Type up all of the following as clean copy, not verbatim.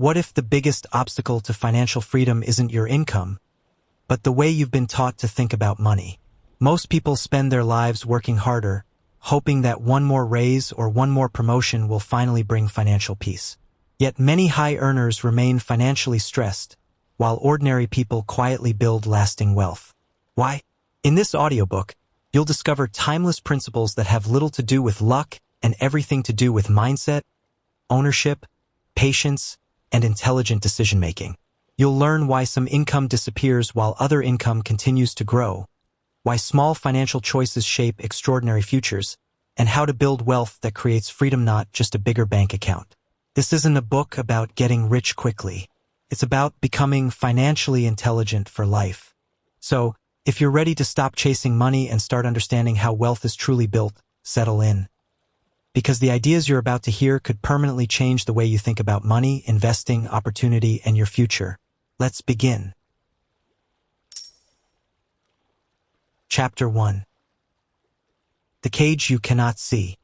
What if the biggest obstacle to financial freedom isn't your income, but the way you've been taught to think about money? Most people spend their lives working harder, hoping that one more raise or one more promotion will finally bring financial peace. Yet many high earners remain financially stressed, while ordinary people quietly build lasting wealth. Why? In this audiobook, you'll discover timeless principles that have little to do with luck and everything to do with mindset, ownership, patience, and intelligent decision-making. You'll learn why some income disappears while other income continues to grow, why small financial choices shape extraordinary futures, and how to build wealth that creates freedom, not just a bigger bank account. This isn't a book about getting rich quickly. It's about becoming financially intelligent for life. So, if you're ready to stop chasing money and start understanding how wealth is truly built, settle in. Because the ideas you're about to hear could permanently change the way you think about money, investing, opportunity, and your future. Let's begin. Chapter 1. The Cage You Cannot See.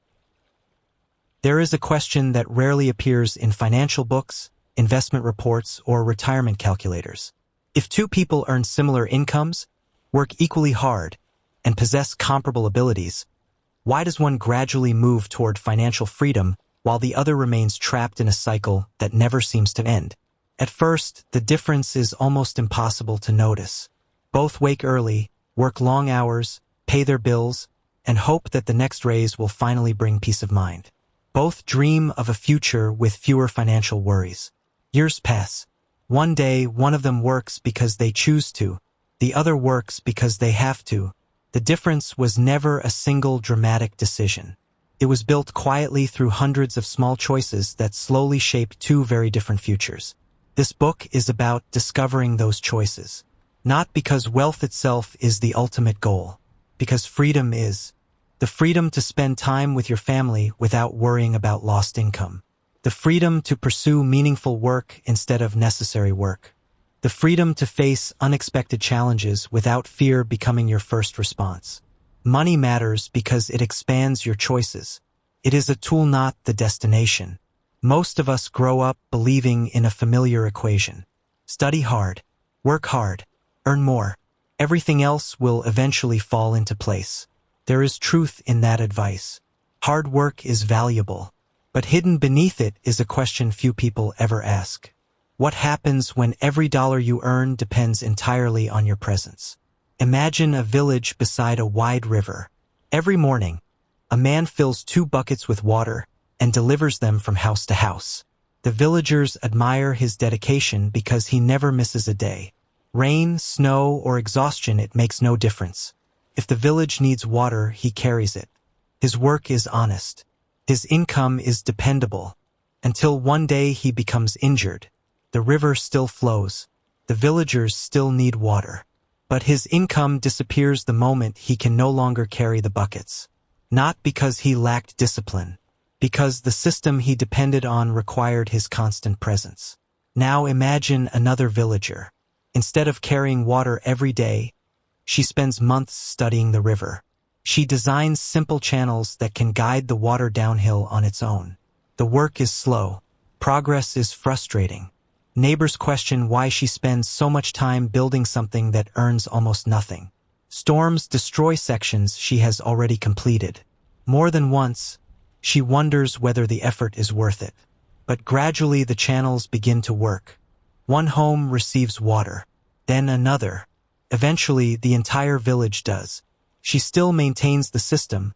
There is a question that rarely appears in financial books, investment reports, or retirement calculators. If two people earn similar incomes, work equally hard, and possess comparable abilities, why does one gradually move toward financial freedom while the other remains trapped in a cycle that never seems to end? At first, the difference is almost impossible to notice. Both wake early, work long hours, pay their bills, and hope that the next raise will finally bring peace of mind. Both dream of a future with fewer financial worries. Years pass. One day, one of them works because they choose to, the other works because they have to. The difference was never a single dramatic decision. It was built quietly through hundreds of small choices that slowly shape two very different futures. This book is about discovering those choices. Not because wealth itself is the ultimate goal, because freedom is. The freedom to spend time with your family without worrying about lost income. The freedom to pursue meaningful work instead of necessary work. The freedom to face unexpected challenges without fear becoming your first response. Money matters because it expands your choices. It is a tool, not the destination. Most of us grow up believing in a familiar equation. Study hard, work hard, earn more. Everything else will eventually fall into place. There is truth in that advice. Hard work is valuable, but hidden beneath it is a question few people ever ask. What happens when every dollar you earn depends entirely on your presence? Imagine a village beside a wide river. Every morning, a man fills 2 buckets with water and delivers them from house to house. The villagers admire his dedication because he never misses a day. Rain, snow, or exhaustion, it makes no difference. If the village needs water, he carries it. His work is honest. His income is dependable. Until one day he becomes injured. The river still flows. The villagers still need water. But his income disappears the moment he can no longer carry the buckets. Not because he lacked discipline, because the system he depended on required his constant presence. Now imagine another villager. Instead of carrying water every day, she spends months studying the river. She designs simple channels that can guide the water downhill on its own. The work is slow. Progress is frustrating. Neighbors question why she spends so much time building something that earns almost nothing. Storms destroy sections she has already completed. More than once, she wonders whether the effort is worth it. But gradually the channels begin to work. One home receives water, then another. Eventually, the entire village does. She still maintains the system,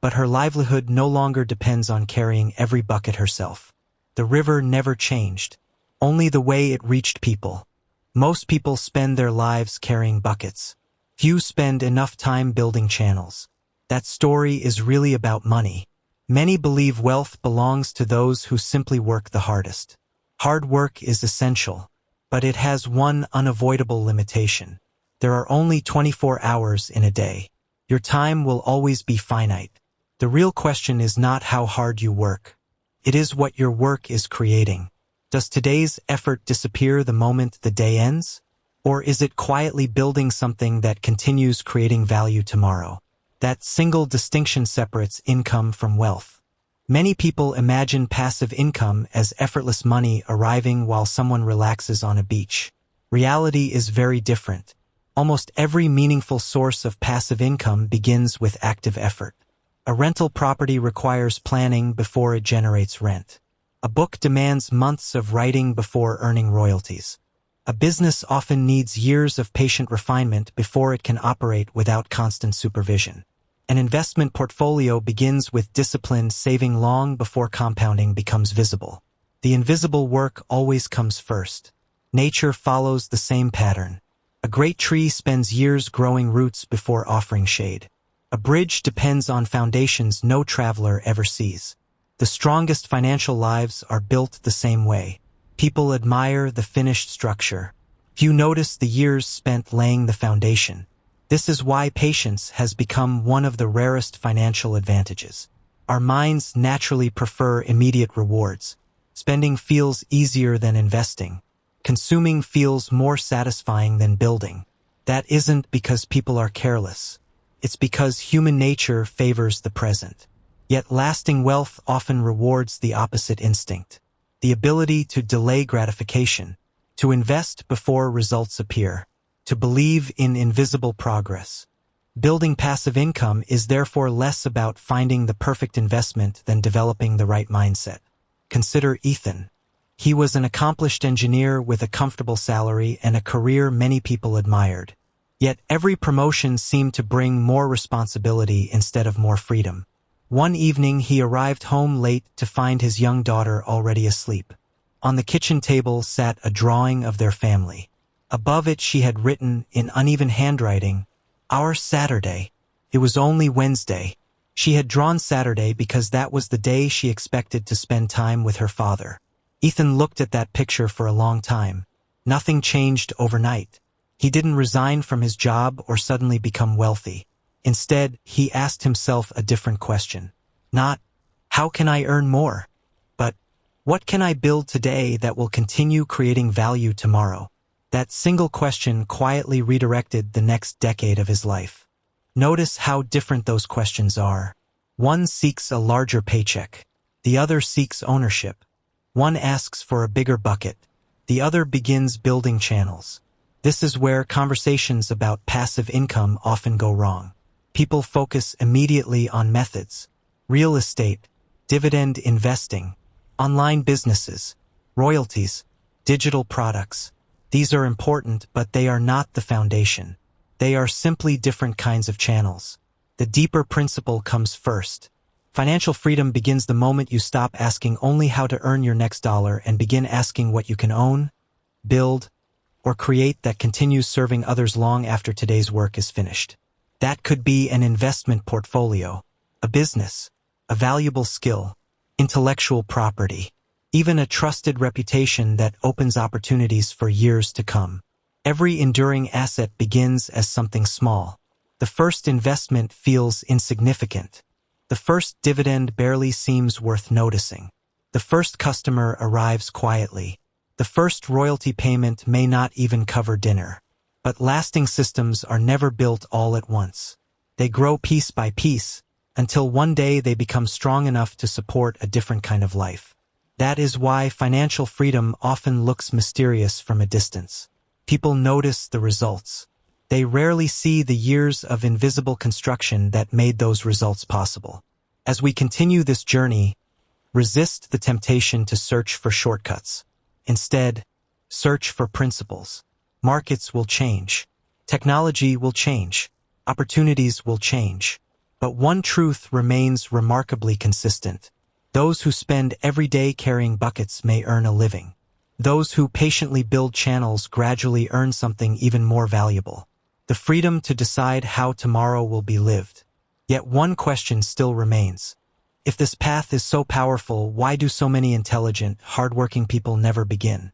but her livelihood no longer depends on carrying every bucket herself. The river never changed. Only the way it reached people. Most people spend their lives carrying buckets. Few spend enough time building channels. That story is really about money. Many believe wealth belongs to those who simply work the hardest. Hard work is essential, but it has one unavoidable limitation. There are only 24 hours in a day. Your time will always be finite. The real question is not how hard you work. It is what your work is creating. Does today's effort disappear the moment the day ends? Or is it quietly building something that continues creating value tomorrow? That single distinction separates income from wealth. Many people imagine passive income as effortless money arriving while someone relaxes on a beach. Reality is very different. Almost every meaningful source of passive income begins with active effort. A rental property requires planning before it generates rent. A book demands months of writing before earning royalties. A business often needs years of patient refinement before it can operate without constant supervision. An investment portfolio begins with disciplined saving long before compounding becomes visible. The invisible work always comes first. Nature follows the same pattern. A great tree spends years growing roots before offering shade. A bridge depends on foundations no traveler ever sees. The strongest financial lives are built the same way. People admire the finished structure. Few notice the years spent laying the foundation. This is why patience has become one of the rarest financial advantages. Our minds naturally prefer immediate rewards. Spending feels easier than investing. Consuming feels more satisfying than building. That isn't because people are careless. It's because human nature favors the present. Yet lasting wealth often rewards the opposite instinct. The ability to delay gratification, to invest before results appear, to believe in invisible progress. Building passive income is therefore less about finding the perfect investment than developing the right mindset. Consider Ethan. He was an accomplished engineer with a comfortable salary and a career many people admired. Yet every promotion seemed to bring more responsibility instead of more freedom. One evening he arrived home late to find his young daughter already asleep. On the kitchen table sat a drawing of their family. Above it she had written in uneven handwriting, "Our Saturday." It was only Wednesday. She had drawn Saturday because that was the day she expected to spend time with her father. Ethan looked at that picture for a long time. Nothing changed overnight. He didn't resign from his job or suddenly become wealthy. Instead, he asked himself a different question. Not, how can I earn more? But, what can I build today that will continue creating value tomorrow? That single question quietly redirected the next decade of his life. Notice how different those questions are. One seeks a larger paycheck. The other seeks ownership. One asks for a bigger bucket. The other begins building channels. This is where conversations about passive income often go wrong. People focus immediately on methods. Real estate, dividend investing, online businesses, royalties, digital products. These are important, but they are not the foundation. They are simply different kinds of channels. The deeper principle comes first. Financial freedom begins the moment you stop asking only how to earn your next dollar and begin asking what you can own, build, or create that continues serving others long after today's work is finished. That could be an investment portfolio, a business, a valuable skill, intellectual property, even a trusted reputation that opens opportunities for years to come. Every enduring asset begins as something small. The first investment feels insignificant. The first dividend barely seems worth noticing. The first customer arrives quietly. The first royalty payment may not even cover dinner. But lasting systems are never built all at once. They grow piece by piece, until one day they become strong enough to support a different kind of life. That is why financial freedom often looks mysterious from a distance. People notice the results. They rarely see the years of invisible construction that made those results possible. As we continue this journey, resist the temptation to search for shortcuts. Instead, search for principles. Markets will change. Technology will change. Opportunities will change. But one truth remains remarkably consistent. Those who spend every day carrying buckets may earn a living. Those who patiently build channels gradually earn something even more valuable. The freedom to decide how tomorrow will be lived. Yet one question still remains. If this path is so powerful, why do so many intelligent, hardworking people never begin?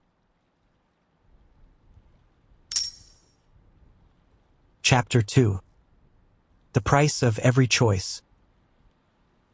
Chapter 2. The Price of Every Choice.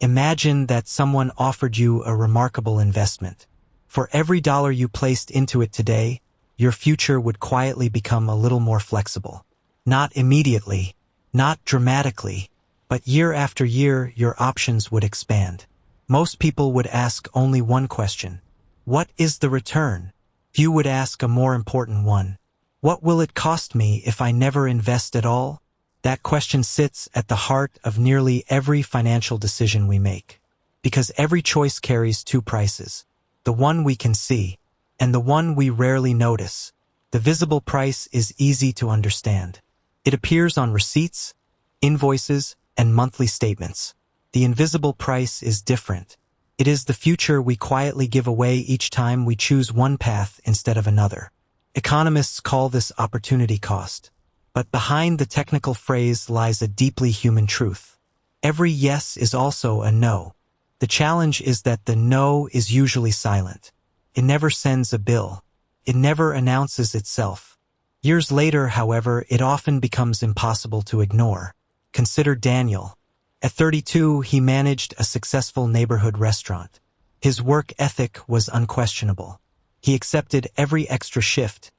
Imagine that someone offered you a remarkable investment. For every dollar you placed into it today, your future would quietly become a little more flexible. Not immediately, not dramatically, but year after year your options would expand. Most people would ask only one question. What is the return? Few would ask a more important one. What will it cost me if I never invest at all? That question sits at the heart of nearly every financial decision we make. Because every choice carries two prices. The one we can see, and the one we rarely notice. The visible price is easy to understand. It appears on receipts, invoices, and monthly statements. The invisible price is different. It is the future we quietly give away each time we choose one path instead of another. Economists call this opportunity cost. But behind the technical phrase lies a deeply human truth. Every yes is also a no. The challenge is that the no is usually silent. It never sends a bill. It never announces itself. Years later, however, it often becomes impossible to ignore. Consider Daniel. At 32, he managed a successful neighborhood restaurant. His work ethic was unquestionable. He accepted every extra shift,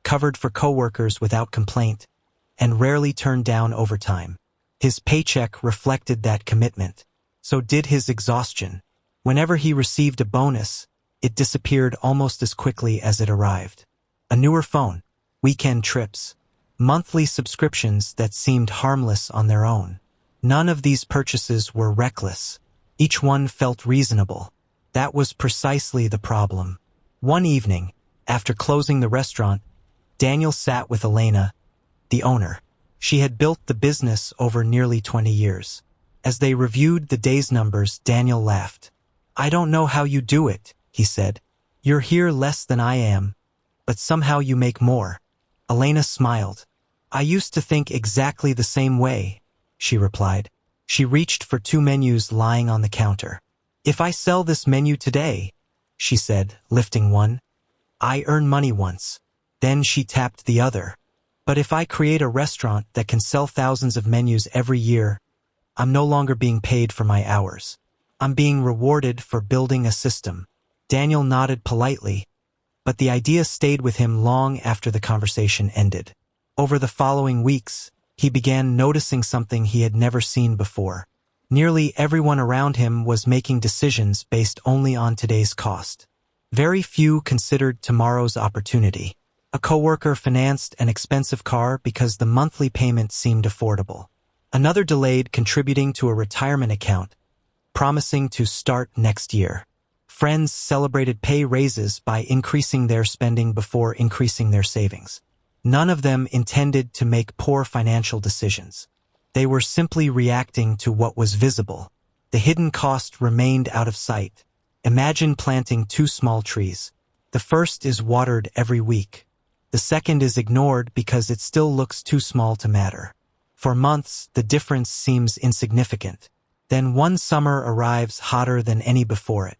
covered for coworkers without complaint, and rarely turned down overtime. His paycheck reflected that commitment. So did his exhaustion. Whenever he received a bonus, it disappeared almost as quickly as it arrived. A newer phone, weekend trips, monthly subscriptions that seemed harmless on their own. None of these purchases were reckless. Each one felt reasonable. That was precisely the problem. One evening, after closing the restaurant, Daniel sat with Elena, the owner. She had built the business over nearly 20 years. As they reviewed the day's numbers, Daniel laughed. "I don't know how you do it," he said. "You're here less than I am, but somehow you make more." Elena smiled. "I used to think exactly the same way," she replied. She reached for two menus lying on the counter. "If I sell this menu today," she said, lifting one, "I earn money once." Then she tapped the other. "But if I create a restaurant that can sell thousands of menus every year, I'm no longer being paid for my hours. I'm being rewarded for building a system." Daniel nodded politely, but the idea stayed with him long after the conversation ended. Over the following weeks, he began noticing something he had never seen before. Nearly everyone around him was making decisions based only on today's cost. Very few considered tomorrow's opportunity. A coworker financed an expensive car because the monthly payment seemed affordable. Another delayed contributing to a retirement account, promising to start next year. Friends celebrated pay raises by increasing their spending before increasing their savings. None of them intended to make poor financial decisions. They were simply reacting to what was visible. The hidden cost remained out of sight. Imagine planting two small trees. The first is watered every week. The second is ignored because it still looks too small to matter. For months, the difference seems insignificant. Then one summer arrives hotter than any before it.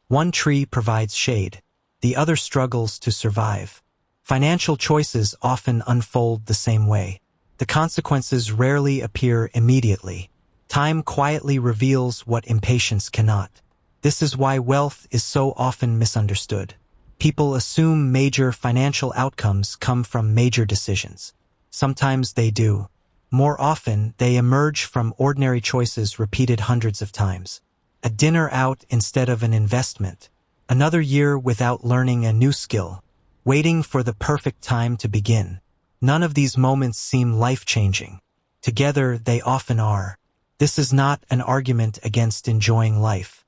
One tree provides shade. The other struggles to survive. Financial choices often unfold the same way. The consequences rarely appear immediately. Time quietly reveals what impatience cannot. This is why wealth is so often misunderstood. People assume major financial outcomes come from major decisions. Sometimes they do. More often, they emerge from ordinary choices repeated hundreds of times. A dinner out instead of an investment. Another year without learning a new skill. Waiting for the perfect time to begin. None of these moments seem life-changing. Together, they often are. This is not an argument against enjoying life.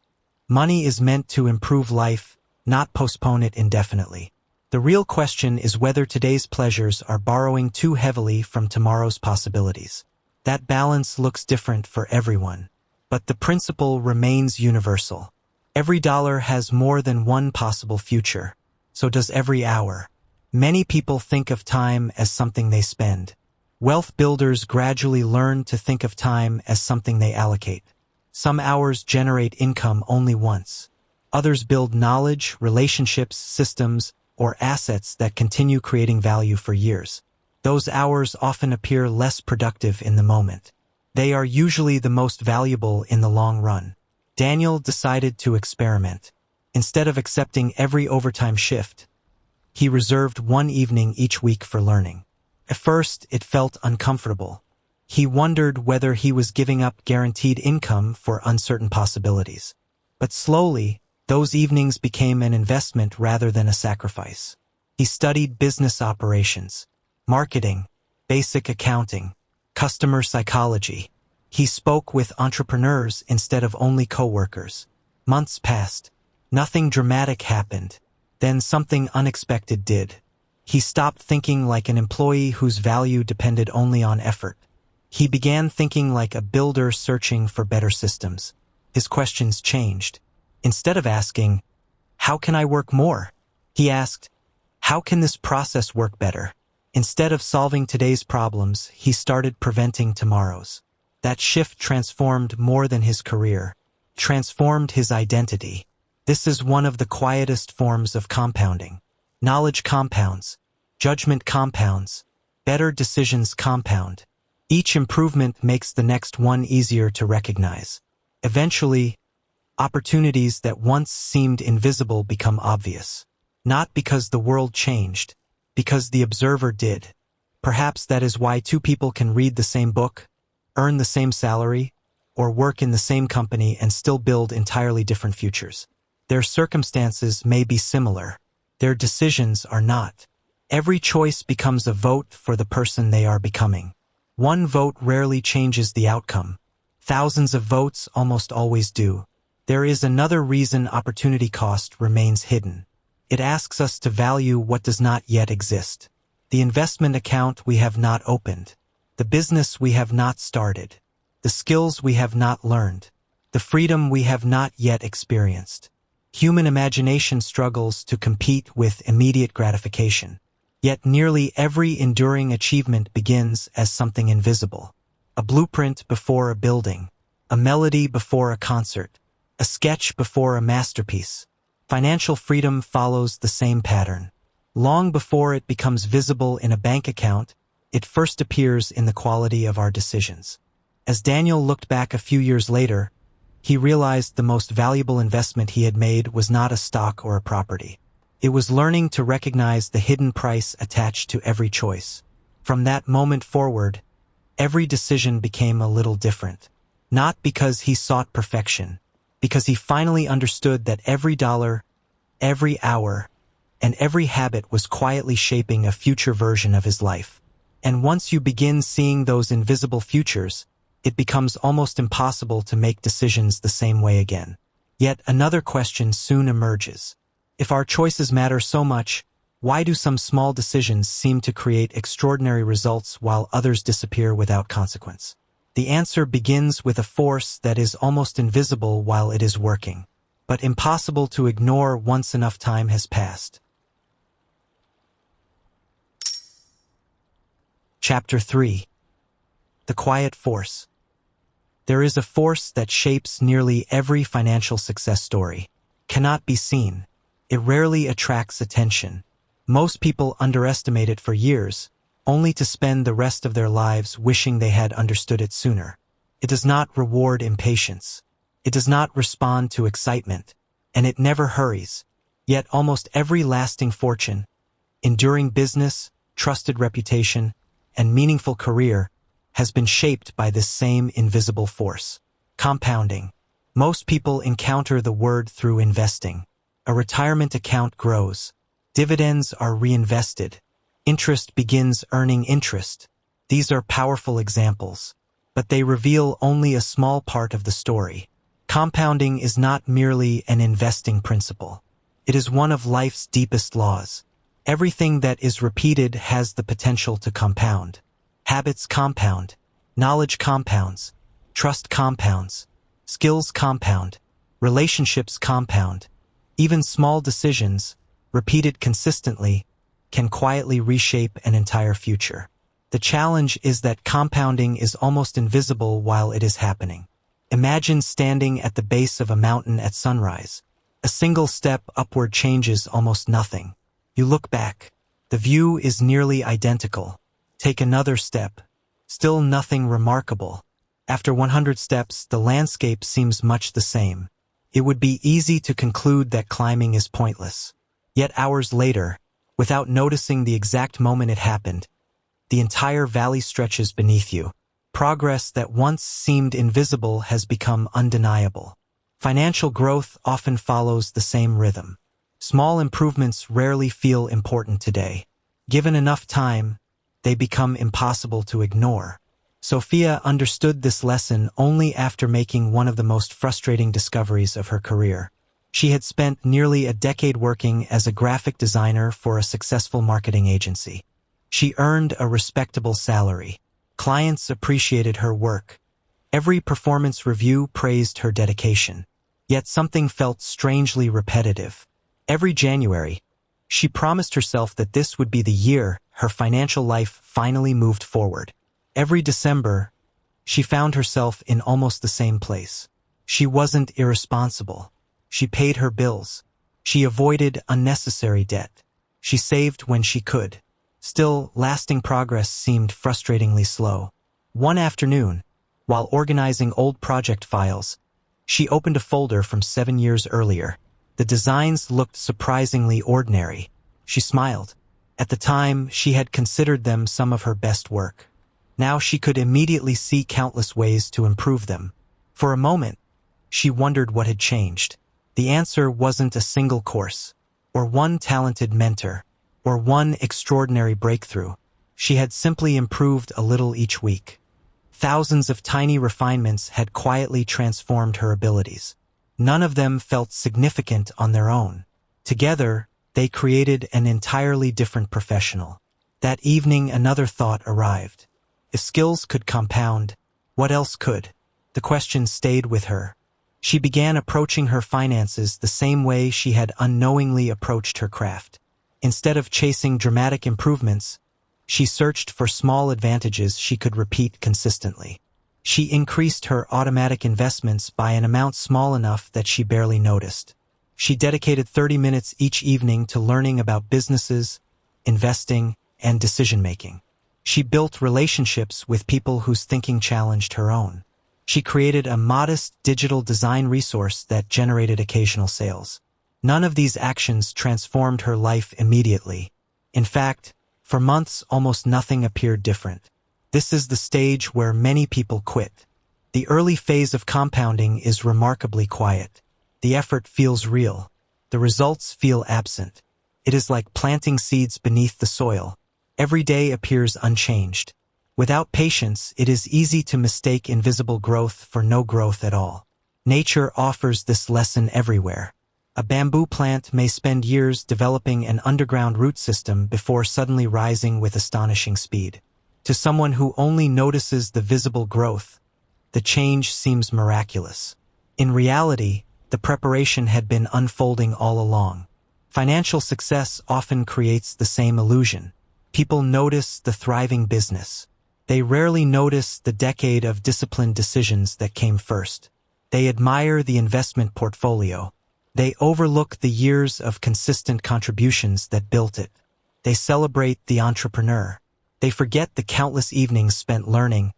Money is meant to improve life, not postpone it indefinitely. The real question is whether today's pleasures are borrowing too heavily from tomorrow's possibilities. That balance looks different for everyone. But the principle remains universal. Every dollar has more than one possible future. So does every hour. Many people think of time as something they spend. Wealth builders gradually learn to think of time as something they allocate. Some hours generate income only once. Others build knowledge, relationships, systems, or assets that continue creating value for years. Those hours often appear less productive in the moment. They are usually the most valuable in the long run. Daniel decided to experiment. Instead of accepting every overtime shift, he reserved one evening each week for learning. At first, it felt uncomfortable. He wondered whether he was giving up guaranteed income for uncertain possibilities. But slowly, those evenings became an investment rather than a sacrifice. He studied business operations, marketing, basic accounting, customer psychology. He spoke with entrepreneurs instead of only coworkers. Months passed. Nothing dramatic happened. Then something unexpected did. He stopped thinking like an employee whose value depended only on effort. He began thinking like a builder searching for better systems. His questions changed. Instead of asking, "How can I work more?" he asked, "How can this process work better?" Instead of solving today's problems, he started preventing tomorrow's. That shift transformed more than his career, transformed his identity. This is one of the quietest forms of compounding. Knowledge compounds, judgment compounds, better decisions compound. Each improvement makes the next one easier to recognize. Eventually, opportunities that once seemed invisible become obvious. Not because the world changed, because the observer did. Perhaps that is why two people can read the same book, earn the same salary, or work in the same company and still build entirely different futures. Their circumstances may be similar. Their decisions are not. Every choice becomes a vote for the person they are becoming. One vote rarely changes the outcome. Thousands of votes almost always do. There is another reason opportunity cost remains hidden. It asks us to value what does not yet exist. The investment account we have not opened. The business we have not started. The skills we have not learned. The freedom we have not yet experienced. Human imagination struggles to compete with immediate gratification. Yet nearly every enduring achievement begins as something invisible. A blueprint before a building. A melody before a concert. A sketch before a masterpiece. Financial freedom follows the same pattern. Long before it becomes visible in a bank account, it first appears in the quality of our decisions. As Daniel looked back a few years later, he realized the most valuable investment he had made was not a stock or a property. It was learning to recognize the hidden price attached to every choice. From that moment forward, every decision became a little different. Not because he sought perfection, because he finally understood that every dollar, every hour, and every habit was quietly shaping a future version of his life. And once you begin seeing those invisible futures, it becomes almost impossible to make decisions the same way again. Yet another question soon emerges. If our choices matter so much, why do some small decisions seem to create extraordinary results while others disappear without consequence? The answer begins with a force that is almost invisible while it is working, but impossible to ignore once enough time has passed. Chapter 3. The Quiet Force. There is a force that shapes nearly every financial success story. Cannot be seen. It rarely attracts attention. Most people underestimate it for years, only to spend the rest of their lives wishing they had understood it sooner. It does not reward impatience. It does not respond to excitement, and it never hurries. Yet almost every lasting fortune, enduring business, trusted reputation, and meaningful career has been shaped by this same invisible force. Compounding. Most people encounter the word through investing. A retirement account grows. Dividends are reinvested. Interest begins earning interest. These are powerful examples, but they reveal only a small part of the story. Compounding is not merely an investing principle. It is one of life's deepest laws. Everything that is repeated has the potential to compound. Habits compound. Knowledge compounds. Trust compounds. Skills compound. Relationships compound. Even small decisions, repeated consistently, can quietly reshape an entire future. The challenge is that compounding is almost invisible while it is happening. Imagine standing at the base of a mountain at sunrise. A single step upward changes almost nothing. You look back. The view is nearly identical. Take another step. Still nothing remarkable. After 100 steps, the landscape seems much the same. It would be easy to conclude that climbing is pointless. Yet hours later, without noticing the exact moment it happened, the entire valley stretches beneath you. Progress that once seemed invisible has become undeniable. Financial growth often follows the same rhythm. Small improvements rarely feel important today. Given enough time, they become impossible to ignore. Sophia understood this lesson only after making one of the most frustrating discoveries of her career. She had spent nearly a decade working as a graphic designer for a successful marketing agency. She earned a respectable salary. Clients appreciated her work. Every performance review praised her dedication. Yet something felt strangely repetitive. Every January, she promised herself that this would be the year her financial life finally moved forward. Every December, she found herself in almost the same place. She wasn't irresponsible. She paid her bills. She avoided unnecessary debt. She saved when she could. Still, lasting progress seemed frustratingly slow. One afternoon, while organizing old project files, she opened a folder from 7 years earlier. The designs looked surprisingly ordinary. She smiled. At the time, she had considered them some of her best work. Now she could immediately see countless ways to improve them. For a moment, she wondered what had changed. The answer wasn't a single course, or one talented mentor, or one extraordinary breakthrough. She had simply improved a little each week. Thousands of tiny refinements had quietly transformed her abilities. None of them felt significant on their own. Together, they created an entirely different professional. That evening, another thought arrived. If skills could compound, what else could? The question stayed with her. She began approaching her finances the same way she had unknowingly approached her craft. Instead of chasing dramatic improvements, she searched for small advantages she could repeat consistently. She increased her automatic investments by an amount small enough that she barely noticed. She dedicated 30 minutes each evening to learning about businesses, investing, and decision-making. She built relationships with people whose thinking challenged her own. She created a modest digital design resource that generated occasional sales. None of these actions transformed her life immediately. In fact, for months, almost nothing appeared different. This is the stage where many people quit. The early phase of compounding is remarkably quiet. The effort feels real. The results feel absent. It is like planting seeds beneath the soil. Every day appears unchanged. Without patience, it is easy to mistake invisible growth for no growth at all. Nature offers this lesson everywhere. A bamboo plant may spend years developing an underground root system before suddenly rising with astonishing speed. To someone who only notices the visible growth, the change seems miraculous. In reality, the preparation had been unfolding all along. Financial success often creates the same illusion. People notice the thriving business. They rarely notice the decade of disciplined decisions that came first. They admire the investment portfolio. They overlook the years of consistent contributions that built it. They celebrate the entrepreneur. They forget the countless evenings spent learning,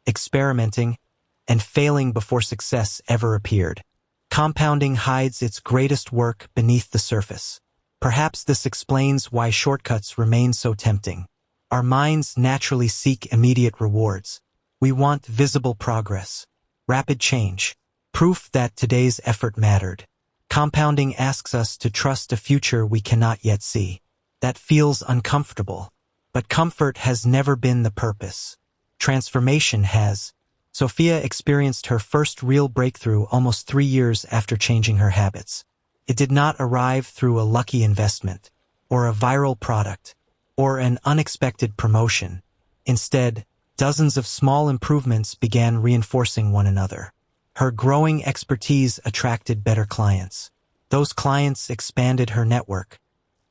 experimenting, and failing before success ever appeared. Compounding hides its greatest work beneath the surface. Perhaps this explains why shortcuts remain so tempting. Our minds naturally seek immediate rewards. We want visible progress, rapid change, proof that today's effort mattered. Compounding asks us to trust a future we cannot yet see. That feels uncomfortable. But comfort has never been the purpose. Transformation has. Sophia experienced her first real breakthrough almost 3 years after changing her habits. It did not arrive through a lucky investment, or a viral product, or an unexpected promotion. Instead, dozens of small improvements began reinforcing one another. Her growing expertise attracted better clients. Those clients expanded her network.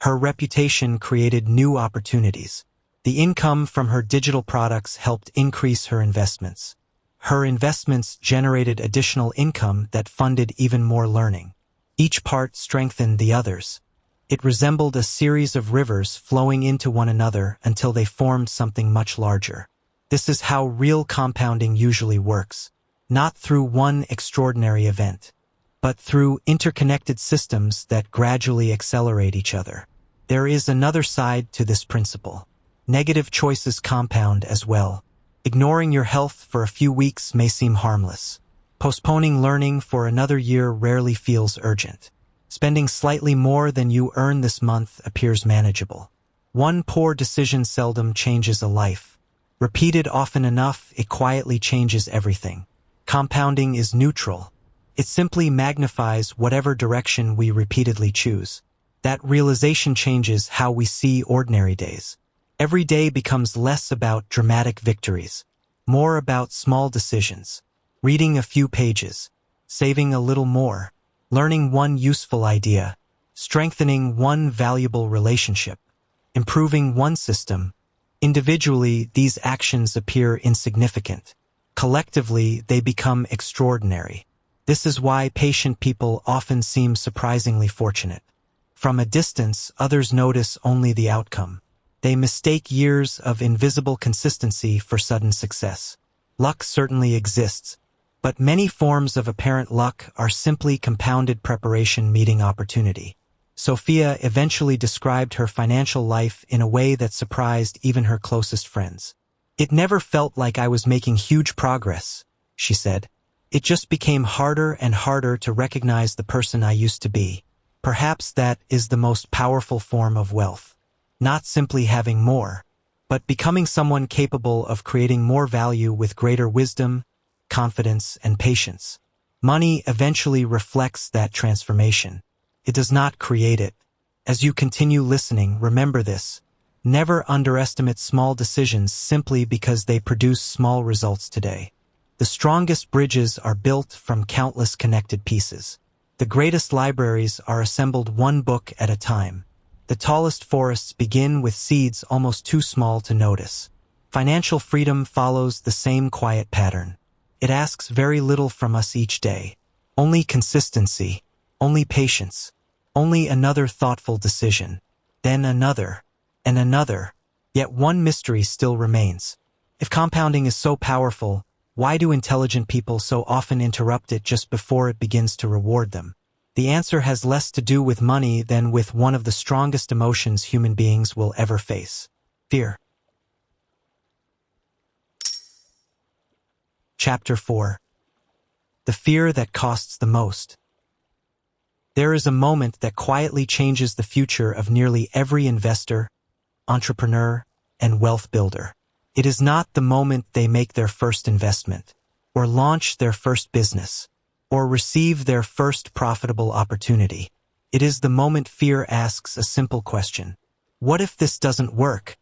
Her reputation created new opportunities. The income from her digital products helped increase her investments. Her investments generated additional income that funded even more learning. Each part strengthened the others. It resembled a series of rivers flowing into one another until they formed something much larger. This is how real compounding usually works, not through one extraordinary event, but through interconnected systems that gradually accelerate each other. There is another side to this principle. Negative choices compound as well. Ignoring your health for a few weeks may seem harmless. Postponing learning for another year rarely feels urgent. Spending slightly more than you earn this month appears manageable. One poor decision seldom changes a life. Repeated often enough, it quietly changes everything. Compounding is neutral. It simply magnifies whatever direction we repeatedly choose. That realization changes how we see ordinary days. Every day becomes less about dramatic victories, more about small decisions. Reading a few pages, saving a little more, learning one useful idea, strengthening one valuable relationship, improving one system. Individually, these actions appear insignificant. Collectively, they become extraordinary. This is why patient people often seem surprisingly fortunate. From a distance, others notice only the outcome. They mistake years of invisible consistency for sudden success. Luck certainly exists, but many forms of apparent luck are simply compounded preparation meeting opportunity. Sophia eventually described her financial life in a way that surprised even her closest friends. "It never felt like I was making huge progress," she said. "It just became harder and harder to recognize the person I used to be." Perhaps that is the most powerful form of wealth. Not simply having more, but becoming someone capable of creating more value with greater wisdom, confidence, and patience. Money eventually reflects that transformation. It does not create it. As you continue listening, remember this. Never underestimate small decisions simply because they produce small results today. The strongest bridges are built from countless connected pieces. The greatest libraries are assembled one book at a time. The tallest forests begin with seeds almost too small to notice. Financial freedom follows the same quiet pattern. It asks very little from us each day. Only consistency, only patience, only another thoughtful decision, then another, and another. Yet one mystery still remains. If compounding is so powerful, why do intelligent people so often interrupt it just before it begins to reward them? The answer has less to do with money than with one of the strongest emotions human beings will ever face: fear. Chapter 4. The fear that costs the most. There is a moment that quietly changes the future of nearly every investor, entrepreneur, and wealth builder. It is not the moment they make their first investment, or launch their first business, or receive their first profitable opportunity. It is the moment fear asks a simple question. What if this doesn't work?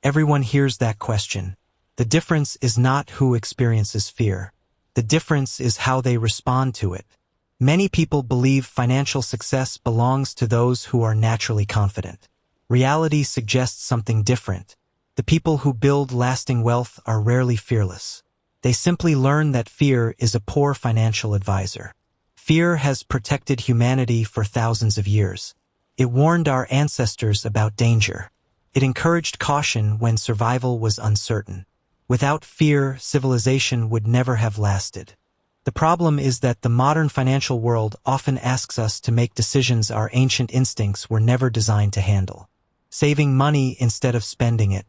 Everyone hears that question. The difference is not who experiences fear. The difference is how they respond to it. Many people believe financial success belongs to those who are naturally confident. Reality suggests something different. The people who build lasting wealth are rarely fearless. They simply learn that fear is a poor financial advisor. Fear has protected humanity for thousands of years. It warned our ancestors about danger. It encouraged caution when survival was uncertain. Without fear, civilization would never have lasted. The problem is that the modern financial world often asks us to make decisions our ancient instincts were never designed to handle. Saving money instead of spending it.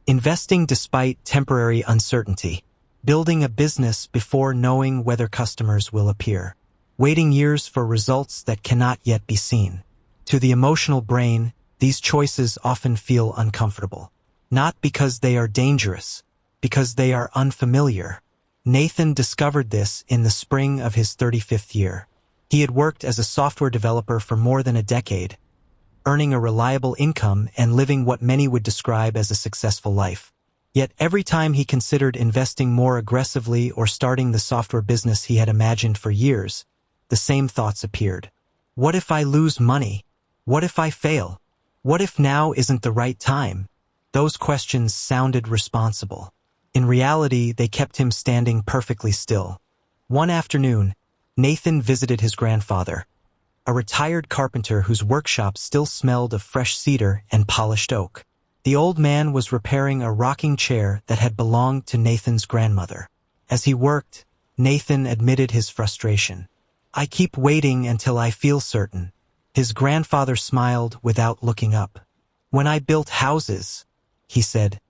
Investing despite temporary uncertainty. Building a business before knowing whether customers will appear. Waiting years for results that cannot yet be seen. To the emotional brain, these choices often feel uncomfortable. Not because they are dangerous, because they are unfamiliar. Nathan discovered this in the spring of his 35th year. He had worked as a software developer for more than a decade, earning a reliable income and living what many would describe as a successful life. Yet every time he considered investing more aggressively or starting the software business he had imagined for years, the same thoughts appeared. What if I lose money? What if I fail? What if now isn't the right time? Those questions sounded responsible. In reality, they kept him standing perfectly still. One afternoon, Nathan visited his grandfather, a retired carpenter whose workshop still smelled of fresh cedar and polished oak. The old man was repairing a rocking chair that had belonged to Nathan's grandmother. As he worked, Nathan admitted his frustration. "I keep waiting until I feel certain." His grandfather smiled without looking up. "When I built houses," he said,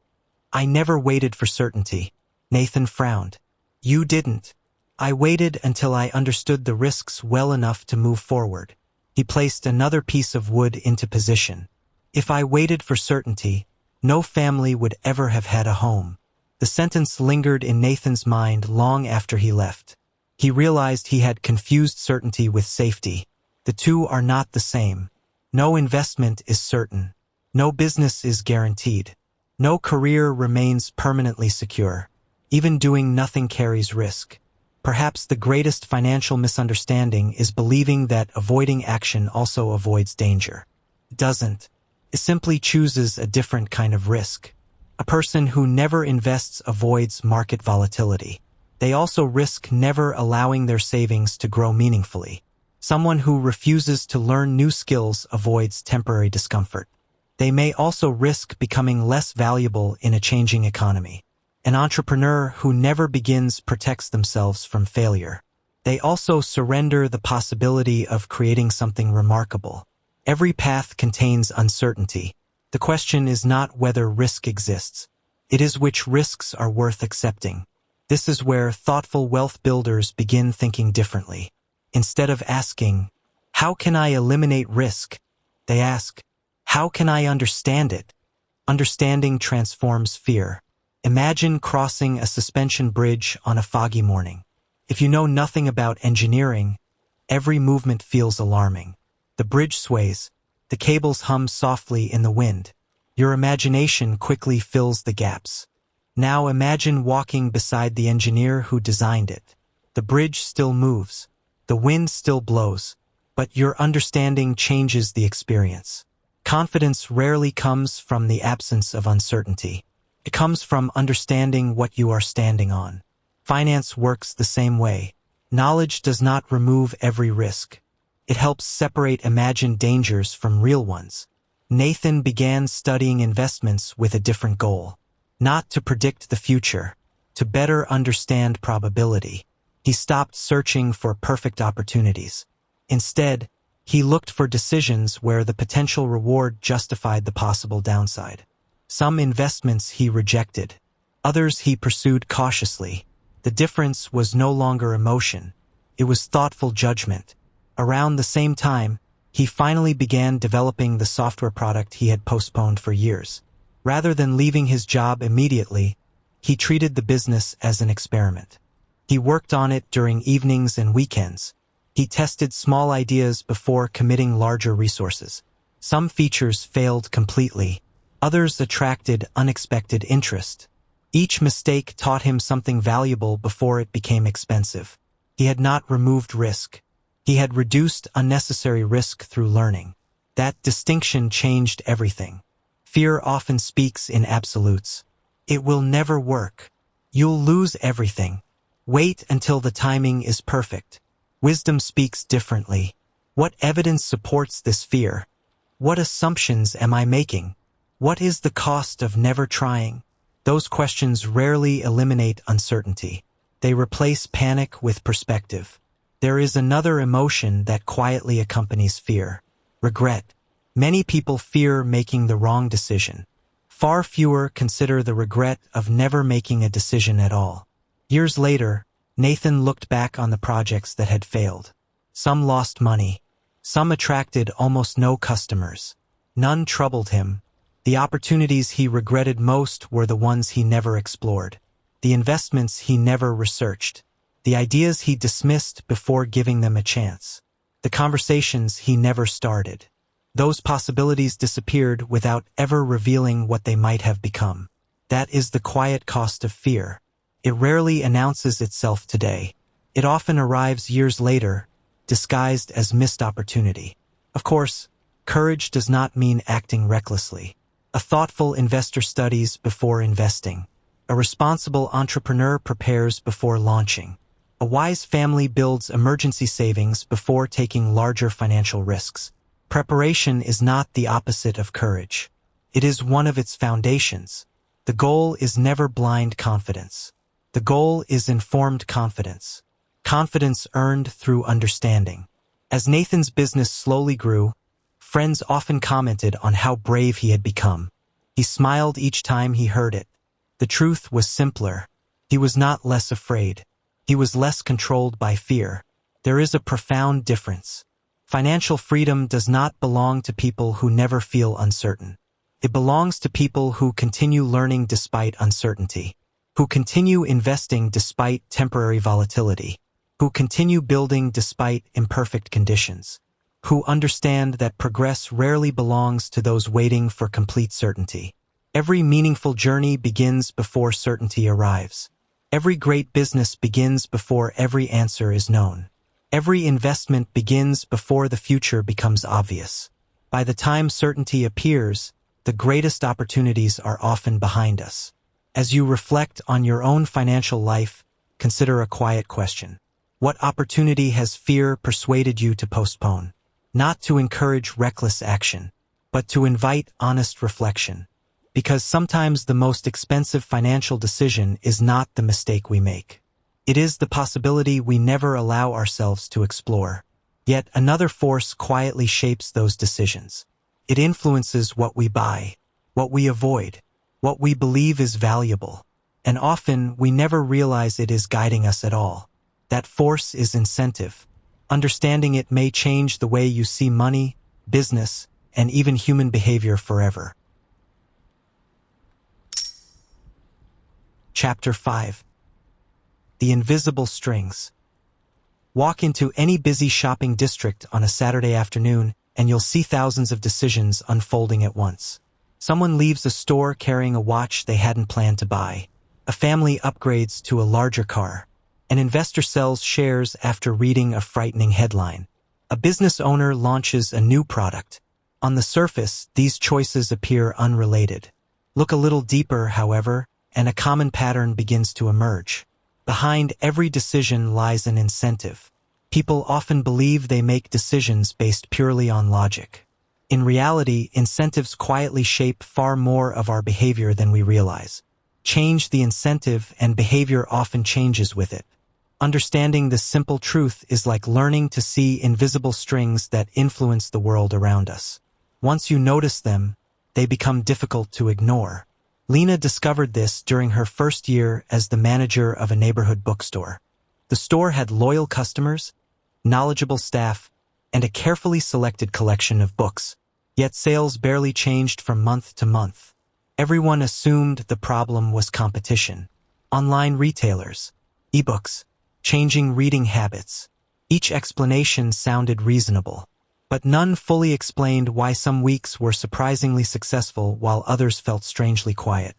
"I never waited for certainty." Nathan frowned. "You didn't. I waited until I understood the risks well enough to move forward. He placed another piece of wood into position. If I waited for certainty, no family would ever have had a home. The sentence lingered in Nathan's mind long after he left. He realized he had confused certainty with safety. The two are not the same. No investment is certain. No business is guaranteed. No career remains permanently secure. Even doing nothing carries risk. Perhaps the greatest financial misunderstanding is believing that avoiding action also avoids danger. It doesn't. It simply chooses a different kind of risk. A person who never invests avoids market volatility. They also risk never allowing their savings to grow meaningfully. Someone who refuses to learn new skills avoids temporary discomfort. They may also risk becoming less valuable in a changing economy. An entrepreneur who never begins protects themselves from failure. They also surrender the possibility of creating something remarkable. Every path contains uncertainty. The question is not whether risk exists. It is which risks are worth accepting. This is where thoughtful wealth builders begin thinking differently. Instead of asking, "How can I eliminate risk?" they ask, "How can I understand it?" Understanding transforms fear. Imagine crossing a suspension bridge on a foggy morning. If you know nothing about engineering, every movement feels alarming. The bridge sways, the cables hum softly in the wind. Your imagination quickly fills the gaps. Now imagine walking beside the engineer who designed it. The bridge still moves, the wind still blows, but your understanding changes the experience. Confidence rarely comes from the absence of uncertainty. It comes from understanding what you are standing on. Finance works the same way. Knowledge does not remove every risk. It helps separate imagined dangers from real ones. Nathan began studying investments with a different goal. Not to predict the future, to better understand probability. He stopped searching for perfect opportunities. Instead, he looked for decisions where the potential reward justified the possible downside. Some investments he rejected. Others he pursued cautiously. The difference was no longer emotion. It was thoughtful judgment. Around the same time, he finally began developing the software product he had postponed for years. Rather than leaving his job immediately, he treated the business as an experiment. He worked on it during evenings and weekends. He tested small ideas before committing larger resources. Some features failed completely. Others attracted unexpected interest. Each mistake taught him something valuable before it became expensive. He had not removed risk. He had reduced unnecessary risk through learning. That distinction changed everything. Fear often speaks in absolutes. It will never work. You'll lose everything. Wait until the timing is perfect. Wisdom speaks differently. What evidence supports this fear? What assumptions am I making? What is the cost of never trying? Those questions rarely eliminate uncertainty. They replace panic with perspective. There is another emotion that quietly accompanies fear: regret. Many people fear making the wrong decision. Far fewer consider the regret of never making a decision at all. Years later, Nathan looked back on the projects that had failed. Some lost money. Some attracted almost no customers. None troubled him. The opportunities he regretted most were the ones he never explored. The investments he never researched. The ideas he dismissed before giving them a chance. The conversations he never started. Those possibilities disappeared without ever revealing what they might have become. That is the quiet cost of fear. It rarely announces itself today. It often arrives years later, disguised as missed opportunity. Of course, courage does not mean acting recklessly. A thoughtful investor studies before investing. A responsible entrepreneur prepares before launching. A wise family builds emergency savings before taking larger financial risks. Preparation is not the opposite of courage. It is one of its foundations. The goal is never blind confidence. The goal is informed confidence. Confidence earned through understanding. As Nathan's business slowly grew, friends often commented on how brave he had become. He smiled each time he heard it. The truth was simpler. He was not less afraid. He was less controlled by fear. There is a profound difference. Financial freedom does not belong to people who never feel uncertain. It belongs to people who continue learning despite uncertainty, who continue investing despite temporary volatility, who continue building despite imperfect conditions, who understand that progress rarely belongs to those waiting for complete certainty. Every meaningful journey begins before certainty arrives. Every great business begins before every answer is known. Every investment begins before the future becomes obvious. By the time certainty appears, the greatest opportunities are often behind us. As you reflect on your own financial life, consider a quiet question. What opportunity has fear persuaded you to postpone? Not to encourage reckless action, but to invite honest reflection. Because sometimes the most expensive financial decision is not the mistake we make. It is the possibility we never allow ourselves to explore. Yet another force quietly shapes those decisions. It influences what we buy, what we avoid, what we believe is valuable, and often we never realize it is guiding us at all. That force is incentive. Understanding it may change the way you see money, business, and even human behavior forever. Chapter 5. The Invisible Strings. Walk into any busy shopping district on a Saturday afternoon, and you'll see thousands of decisions unfolding at once. Someone leaves a store carrying a watch they hadn't planned to buy. A family upgrades to a larger car. An investor sells shares after reading a frightening headline. A business owner launches a new product. On the surface, these choices appear unrelated. Look a little deeper, however, and a common pattern begins to emerge. Behind every decision lies an incentive. People often believe they make decisions based purely on logic. In reality, incentives quietly shape far more of our behavior than we realize. Change the incentive, and behavior often changes with it. Understanding this simple truth is like learning to see invisible strings that influence the world around us. Once you notice them, they become difficult to ignore. Lena discovered this during her first year as the manager of a neighborhood bookstore. The store had loyal customers, knowledgeable staff, and a carefully selected collection of books. Yet sales barely changed from month to month. Everyone assumed the problem was competition. Online retailers, ebooks, changing reading habits. Each explanation sounded reasonable, but none fully explained why some weeks were surprisingly successful while others felt strangely quiet.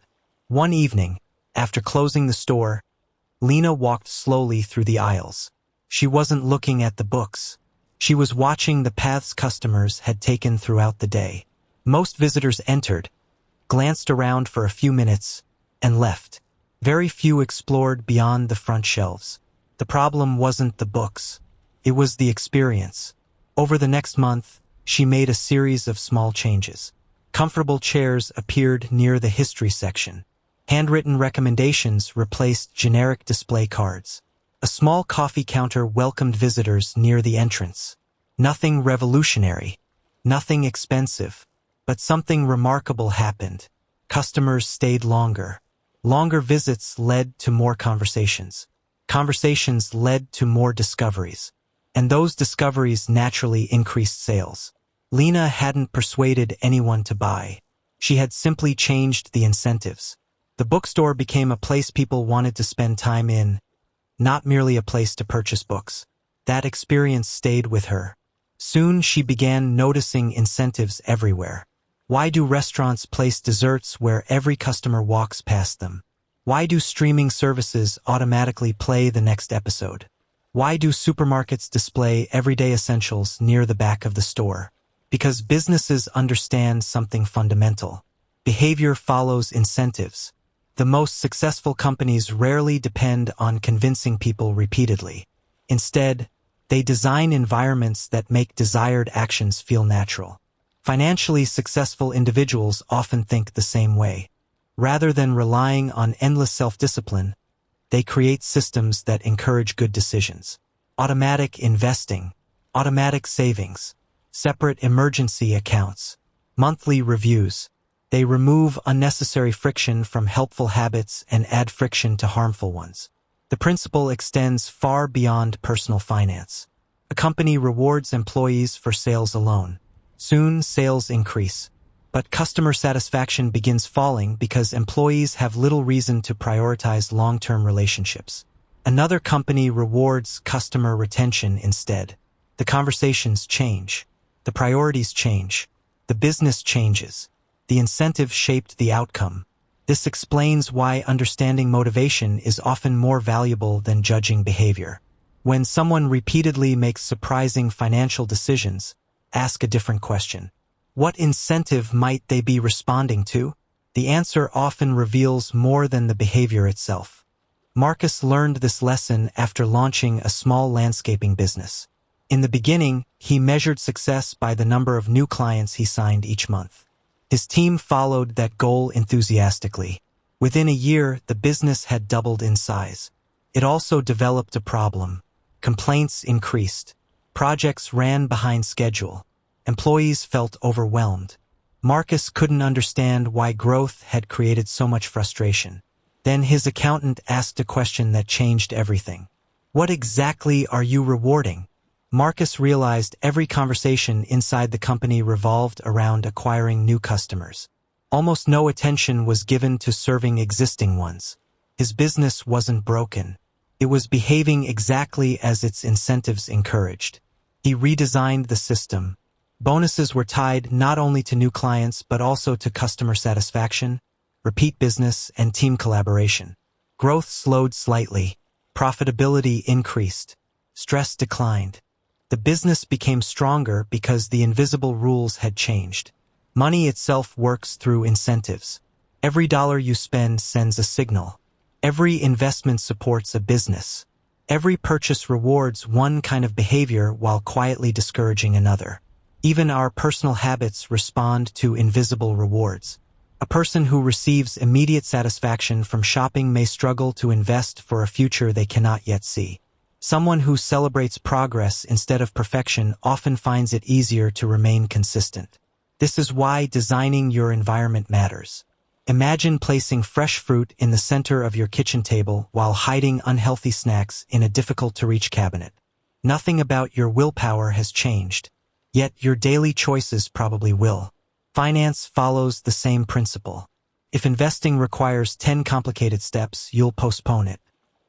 One evening, after closing the store, Lena walked slowly through the aisles. She wasn't looking at the books. She was watching the paths customers had taken throughout the day. Most visitors entered, glanced around for a few minutes, and left. Very few explored beyond the front shelves. The problem wasn't the books. It was the experience. Over the next month, she made a series of small changes. Comfortable chairs appeared near the history section. Handwritten recommendations replaced generic display cards. A small coffee counter welcomed visitors near the entrance. Nothing revolutionary, nothing expensive, but something remarkable happened. Customers stayed longer. Longer visits led to more conversations. Conversations led to more discoveries. And those discoveries naturally increased sales. Lena hadn't persuaded anyone to buy. She had simply changed the incentives. The bookstore became a place people wanted to spend time in, not merely a place to purchase books. That experience stayed with her. Soon she began noticing incentives everywhere. Why do restaurants place desserts where every customer walks past them? Why do streaming services automatically play the next episode? Why do supermarkets display everyday essentials near the back of the store? Because businesses understand something fundamental. Behavior follows incentives. The most successful companies rarely depend on convincing people repeatedly. Instead, they design environments that make desired actions feel natural. Financially successful individuals often think the same way. Rather than relying on endless self-discipline, they create systems that encourage good decisions. Automatic investing, automatic savings, separate emergency accounts, monthly reviews. They remove unnecessary friction from helpful habits and add friction to harmful ones. The The principle extends far beyond personal finance. A company rewards employees for sales alone. Soon, sales increase. But customer satisfaction begins falling because employees have little reason to prioritize long-term relationships. Another company rewards customer retention instead. The conversations change. The priorities change. The business changes. The incentive shaped the outcome. This explains why understanding motivation is often more valuable than judging behavior. When someone repeatedly makes surprising financial decisions, ask a different question. What incentive might they be responding to? The answer often reveals more than the behavior itself. Marcus learned this lesson after launching a small landscaping business. In the beginning, he measured success by the number of new clients he signed each month. His team followed that goal enthusiastically. Within a year, the business had doubled in size. It also developed a problem. Complaints increased. Projects ran behind schedule. Employees felt overwhelmed. Marcus couldn't understand why growth had created so much frustration. Then his accountant asked a question that changed everything. What exactly are you rewarding? Marcus realized every conversation inside the company revolved around acquiring new customers. Almost no attention was given to serving existing ones. His business wasn't broken. It was behaving exactly as its incentives encouraged. He redesigned the system. Bonuses were tied not only to new clients but also to customer satisfaction, repeat business, and team collaboration. Growth slowed slightly. Profitability increased. Stress declined. The business became stronger because the invisible rules had changed. Money itself works through incentives. Every dollar you spend sends a signal. Every investment supports a business. Every purchase rewards one kind of behavior while quietly discouraging another. Even our personal habits respond to invisible rewards. A person who receives immediate satisfaction from shopping may struggle to invest for a future they cannot yet see. Someone who celebrates progress instead of perfection often finds it easier to remain consistent. This is why designing your environment matters. Imagine placing fresh fruit in the center of your kitchen table while hiding unhealthy snacks in a difficult-to-reach cabinet. Nothing about your willpower has changed. Yet your daily choices probably will. Finance follows the same principle. If investing requires 10 complicated steps, you'll postpone it.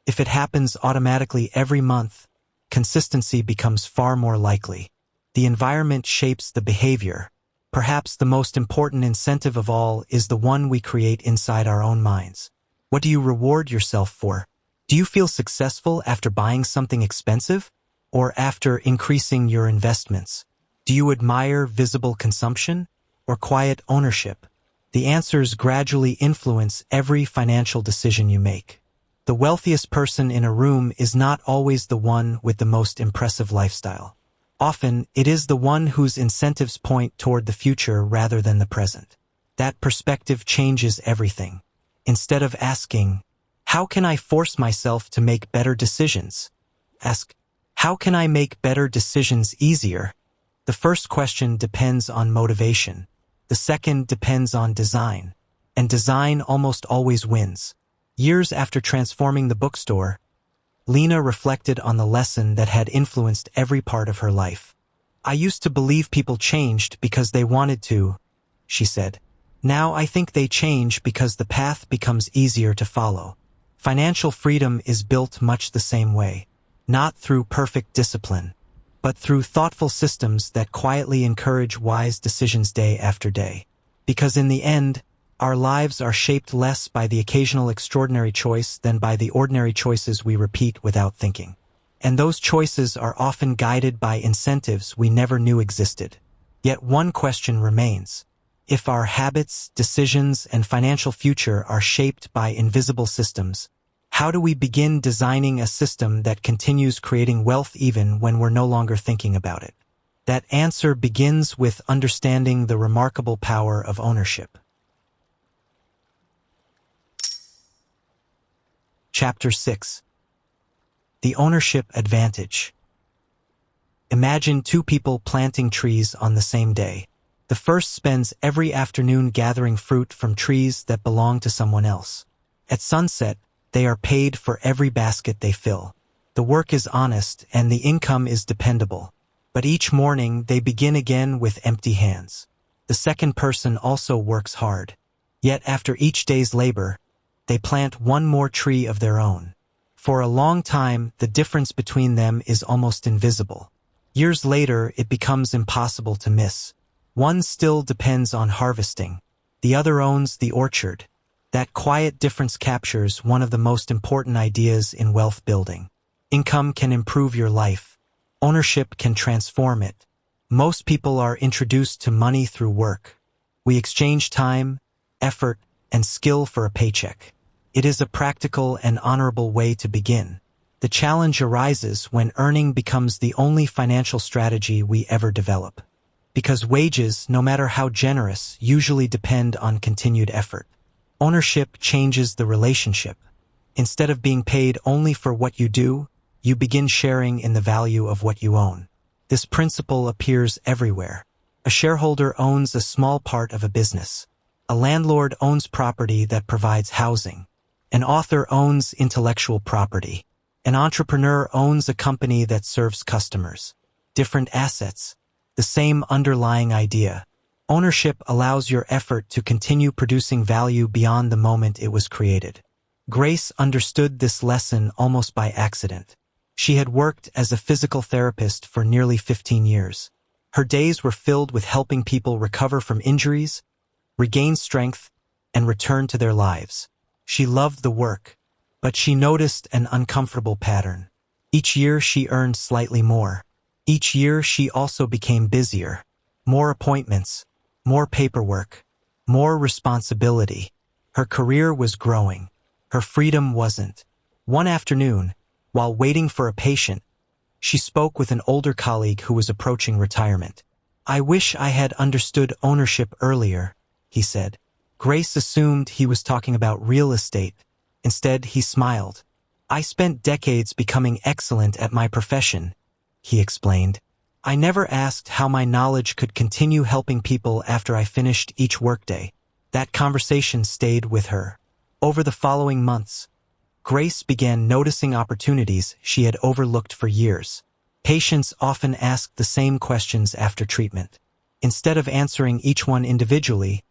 If it happens automatically every month, consistency becomes far more likely. The environment shapes the behavior. Perhaps the most important incentive of all is the one we create inside our own minds. What do you reward yourself for? Do you feel successful after buying something expensive? Or after increasing your investments? Do you admire visible consumption or quiet ownership? The answers gradually influence every financial decision you make. The wealthiest person in a room is not always the one with the most impressive lifestyle. Often, it is the one whose incentives point toward the future rather than the present. That perspective changes everything. Instead of asking, "How can I force myself to make better decisions?" ask, "How can I make better decisions easier?" The first question depends on motivation. The second depends on design. And design almost always wins. Years after transforming the bookstore, Lena reflected on the lesson that had influenced every part of her life. "I used to believe people changed because they wanted to," she said. "Now I think they change because the path becomes easier to follow." Financial freedom is built much the same way. Not through perfect discipline, but through thoughtful systems that quietly encourage wise decisions day after day. Because in the end, our lives are shaped less by the occasional extraordinary choice than by the ordinary choices we repeat without thinking. And those choices are often guided by incentives we never knew existed. Yet one question remains. If our habits, decisions, and financial future are shaped by invisible systems, how do we begin designing a system that continues creating wealth even when we're no longer thinking about it? That answer begins with understanding the remarkable power of ownership. Chapter 6. The Ownership Advantage. Imagine two people planting trees on the same day. The first spends every afternoon gathering fruit from trees that belong to someone else. At sunset, They are paid for every basket they fill. The work is honest and the income is dependable. But each morning they begin again with empty hands. The second person also works hard. Yet after each day's labor, they plant one more tree of their own. For a long time, the difference between them is almost invisible. Years later, it becomes impossible to miss. One still depends on harvesting. The other owns the orchard. That quiet difference captures one of the most important ideas in wealth building. Income can improve your life. Ownership can transform it. Most people are introduced to money through work. We exchange time, effort, and skill for a paycheck. It is a practical and honorable way to begin. The challenge arises when earning becomes the only financial strategy we ever develop. Because wages, no matter how generous, usually depend on continued effort. Ownership changes the relationship. Instead of being paid only for what you do, you begin sharing in the value of what you own. This principle appears everywhere. A shareholder owns a small part of a business. A landlord owns property that provides housing. An author owns intellectual property. An entrepreneur owns a company that serves customers. Different assets, the same underlying idea. Ownership allows your effort to continue producing value beyond the moment it was created. Grace understood this lesson almost by accident. She had worked as a physical therapist for nearly 15 years. Her days were filled with helping people recover from injuries, regain strength, and return to their lives. She loved the work, but she noticed an uncomfortable pattern. Each year she earned slightly more. Each year she also became busier. More appointments, more paperwork, more responsibility. Her career was growing. Her freedom wasn't. One afternoon, while waiting for a patient, she spoke with an older colleague who was approaching retirement. "I wish I had understood ownership earlier," he said. Grace assumed he was talking about real estate. Instead, he smiled. "I spent decades becoming excellent at my profession," he explained. "I never asked how my knowledge could continue helping people after I finished each workday." That conversation stayed with her. Over the following months, Grace began noticing opportunities she had overlooked for years. Patients often asked the same questions after treatment. Instead of answering each one individually,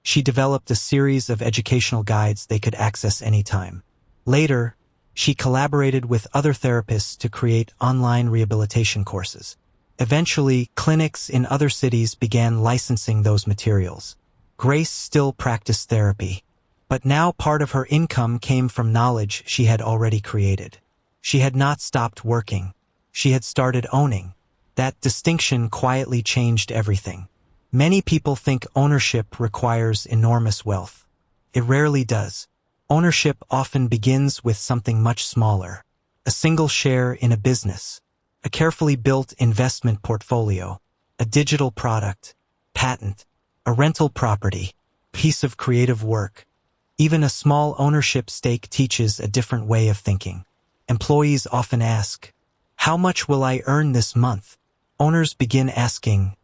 she developed a series of educational guides they could access anytime. Later, she collaborated with other therapists to create online rehabilitation courses. Eventually, clinics in other cities began licensing those materials. Grace still practiced therapy, but now part of her income came from knowledge she had already created. She had not stopped working. She had started owning. That distinction quietly changed everything. Many people think ownership requires enormous wealth. It rarely does. Ownership often begins with something much smaller. A single share in a business, a carefully built investment portfolio, a digital product, patent, a rental property, piece of creative work. Even a small ownership stake teaches a different way of thinking. Employees often ask, "How much will I earn this month?" Owners begin asking,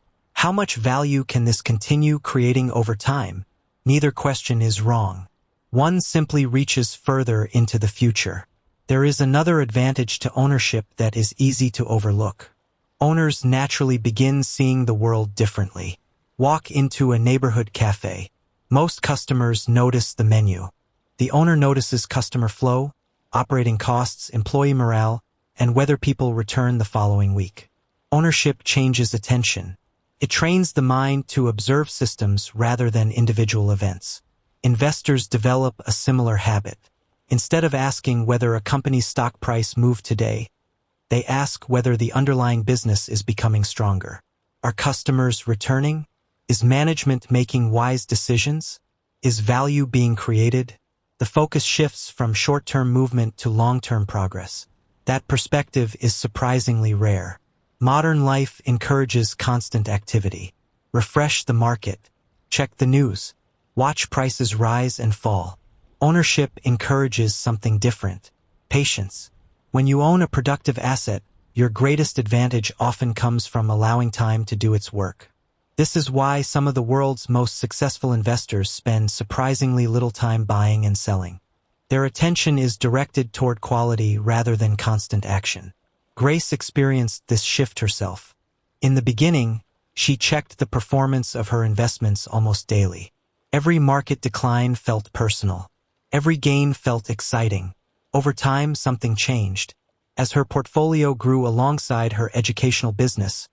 "How much value can this continue creating over time?" Neither question is wrong. One simply reaches further into the future. There is another advantage to ownership that is easy to overlook. Owners naturally begin seeing the world differently. Walk into a neighborhood cafe. Most customers notice the menu. The owner notices customer flow, operating costs, employee morale, and whether people return the following week. Ownership changes attention. It trains the mind to observe systems rather than individual events. Investors develop a similar habit. Instead of asking whether a company's stock price moved today, they ask whether the underlying business is becoming stronger. Are customers returning? Is management making wise decisions? Is value being created? The focus shifts from short-term movement to long-term progress. That perspective is surprisingly rare. Modern life encourages constant activity. Refresh the market. Check the news. Watch prices rise and fall. Ownership encourages something different. Patience. When you own a productive asset, your greatest advantage often comes from allowing time to do its work. This is why some of the world's most successful investors spend surprisingly little time buying and selling. Their attention is directed toward quality rather than constant action. Grace experienced this shift herself. In the beginning, she checked the performance of her investments almost daily. Every market decline felt personal. Every gain felt exciting. Over time, something changed. As her portfolio grew alongside her educational business,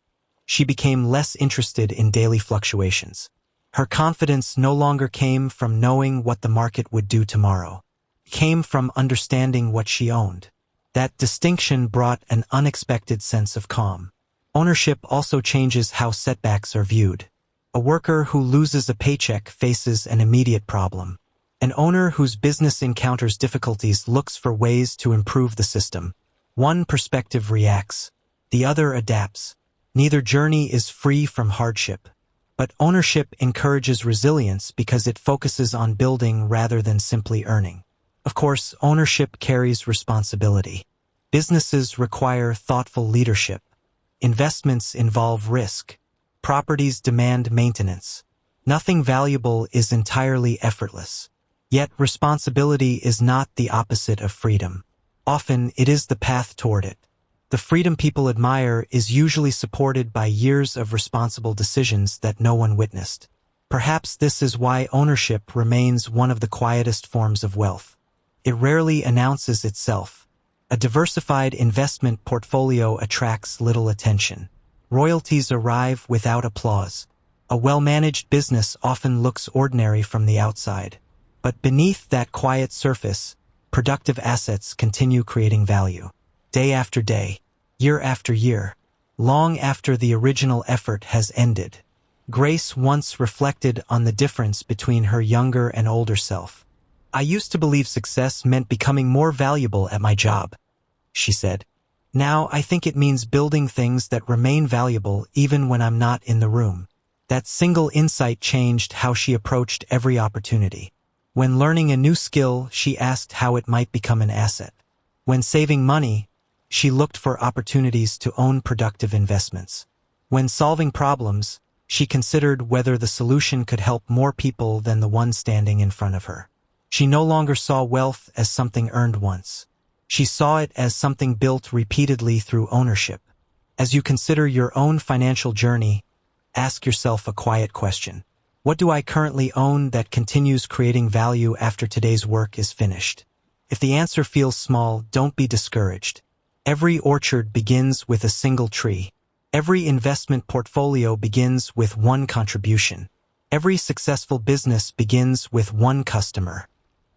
she became less interested in daily fluctuations. Her confidence no longer came from knowing what the market would do tomorrow. It came from understanding what she owned. That distinction brought an unexpected sense of calm. Ownership also changes how setbacks are viewed. A worker who loses a paycheck faces an immediate problem. An owner whose business encounters difficulties looks for ways to improve the system. One perspective reacts, the other adapts. Neither journey is free from hardship. But ownership encourages resilience because it focuses on building rather than simply earning. Of course, ownership carries responsibility. Businesses require thoughtful leadership. Investments involve risk. Properties demand maintenance. Nothing valuable is entirely effortless. Yet responsibility is not the opposite of freedom. Often it is the path toward it. The freedom people admire is usually supported by years of responsible decisions that no one witnessed. Perhaps this is why ownership remains one of the quietest forms of wealth. It rarely announces itself. A diversified investment portfolio attracts little attention. Royalties arrive without applause. A well-managed business often looks ordinary from the outside. But beneath that quiet surface, productive assets continue creating value. Day after day, year after year, long after the original effort has ended. Grace once reflected on the difference between her younger and older self. "I used to believe success meant becoming more valuable at my job," she said. "Now I think it means building things that remain valuable even when I'm not in the room." That single insight changed how she approached every opportunity. When learning a new skill, she asked how it might become an asset. When saving money, she looked for opportunities to own productive investments. When solving problems, she considered whether the solution could help more people than the one standing in front of her. She no longer saw wealth as something earned once. She saw it as something built repeatedly through ownership. As you consider your own financial journey, ask yourself a quiet question. What do I currently own that continues creating value after today's work is finished? If the answer feels small, don't be discouraged. Every orchard begins with a single tree. Every investment portfolio begins with one contribution. Every successful business begins with one customer.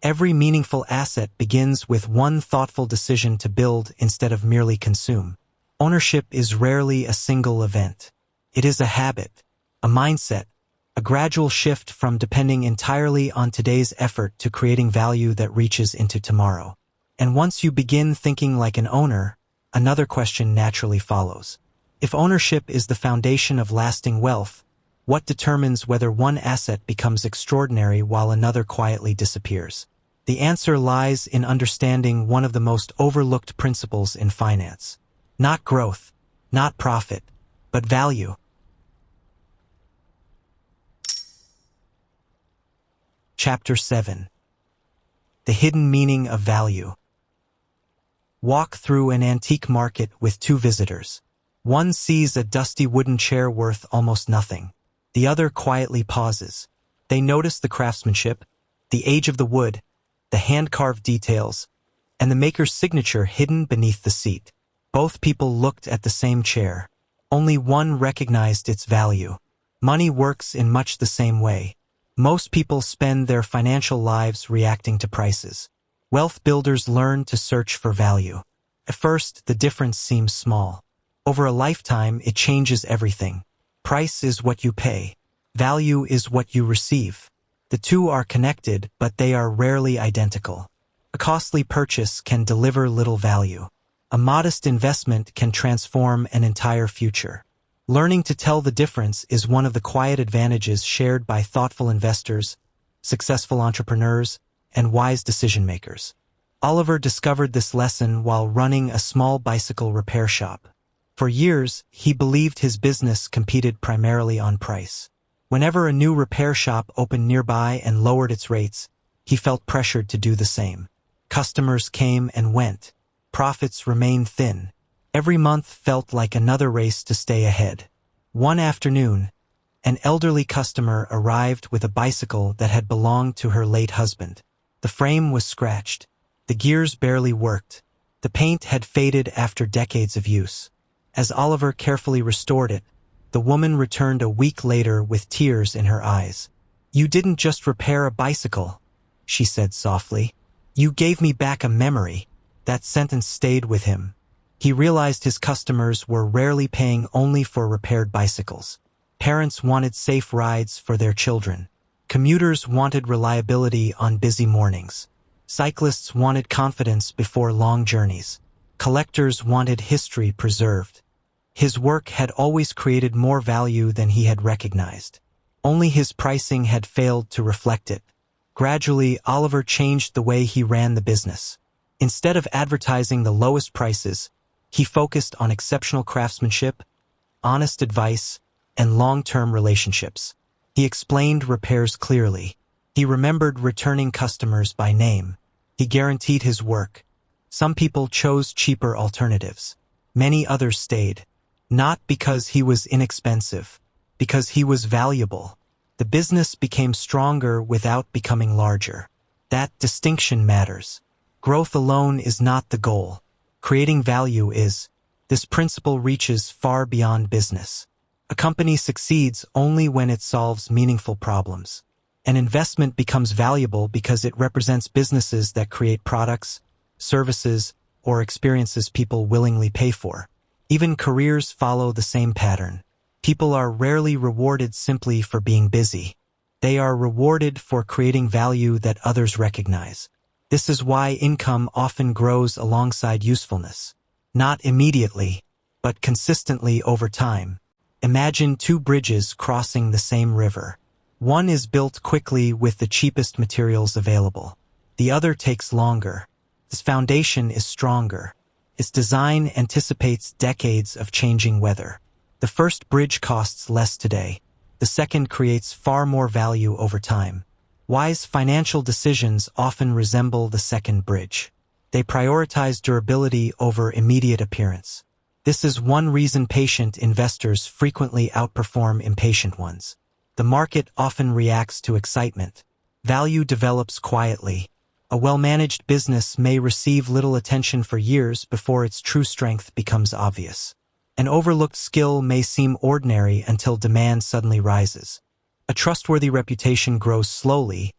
Every meaningful asset begins with one thoughtful decision to build instead of merely consume. Ownership is rarely a single event. It is a habit, a mindset, a gradual shift from depending entirely on today's effort to creating value that reaches into tomorrow. And once you begin thinking like an owner, another question naturally follows. If ownership is the foundation of lasting wealth, what determines whether one asset becomes extraordinary while another quietly disappears? The answer lies in understanding one of the most overlooked principles in finance. Not growth, not profit, but value. Chapter 7. The Hidden Meaning of Value. Walk through an antique market with two visitors. One sees a dusty wooden chair worth almost nothing. The other quietly pauses. They notice the craftsmanship, the age of the wood, the hand-carved details, and the maker's signature hidden beneath the seat. Both people looked at the same chair. Only one recognized its value. Money works in much the same way. Most people spend their financial lives reacting to prices. Wealth builders learn to search for value. At first, the difference seems small. Over a lifetime, it changes everything. Price is what you pay. Value is what you receive. The two are connected, but they are rarely identical. A costly purchase can deliver little value. A modest investment can transform an entire future. Learning to tell the difference is one of the quiet advantages shared by thoughtful investors, successful entrepreneurs, and wise decision-makers. Oliver discovered this lesson while running a small bicycle repair shop. For years, he believed his business competed primarily on price. Whenever a new repair shop opened nearby and lowered its rates, he felt pressured to do the same. Customers came and went. Profits remained thin. Every month felt like another race to stay ahead. One afternoon, an elderly customer arrived with a bicycle that had belonged to her late husband. The frame was scratched. The gears barely worked. The paint had faded after decades of use. As Oliver carefully restored it, the woman returned a week later with tears in her eyes. "You didn't just repair a bicycle," she said softly. "You gave me back a memory." That sentence stayed with him. He realized his customers were rarely paying only for repaired bicycles. Parents wanted safe rides for their children. Commuters wanted reliability on busy mornings. Cyclists wanted confidence before long journeys. Collectors wanted history preserved. His work had always created more value than he had recognized. Only his pricing had failed to reflect it. Gradually, Oliver changed the way he ran the business. Instead of advertising the lowest prices, he focused on exceptional craftsmanship, honest advice, and long-term relationships. He explained repairs clearly. He remembered returning customers by name. He guaranteed his work. Some people chose cheaper alternatives. Many others stayed. Not because he was inexpensive, because he was valuable. The business became stronger without becoming larger. That distinction matters. Growth alone is not the goal. Creating value is. This principle reaches far beyond business. A company succeeds only when it solves meaningful problems. An investment becomes valuable because it represents businesses that create products, services, or experiences people willingly pay for. Even careers follow the same pattern. People are rarely rewarded simply for being busy. They are rewarded for creating value that others recognize. This is why income often grows alongside usefulness. Not immediately, but consistently over time. Imagine two bridges crossing the same river. One is built quickly with the cheapest materials available. The other takes longer. Its foundation is stronger. Its design anticipates decades of changing weather. The first bridge costs less today. The second creates far more value over time. Wise financial decisions often resemble the second bridge. They prioritize durability over immediate appearance. This is one reason patient investors frequently outperform impatient ones. The market often reacts to excitement. Value develops quietly. A well-managed business may receive little attention for years before its true strength becomes obvious. An overlooked skill may seem ordinary until demand suddenly rises. A trustworthy reputation grows slowly,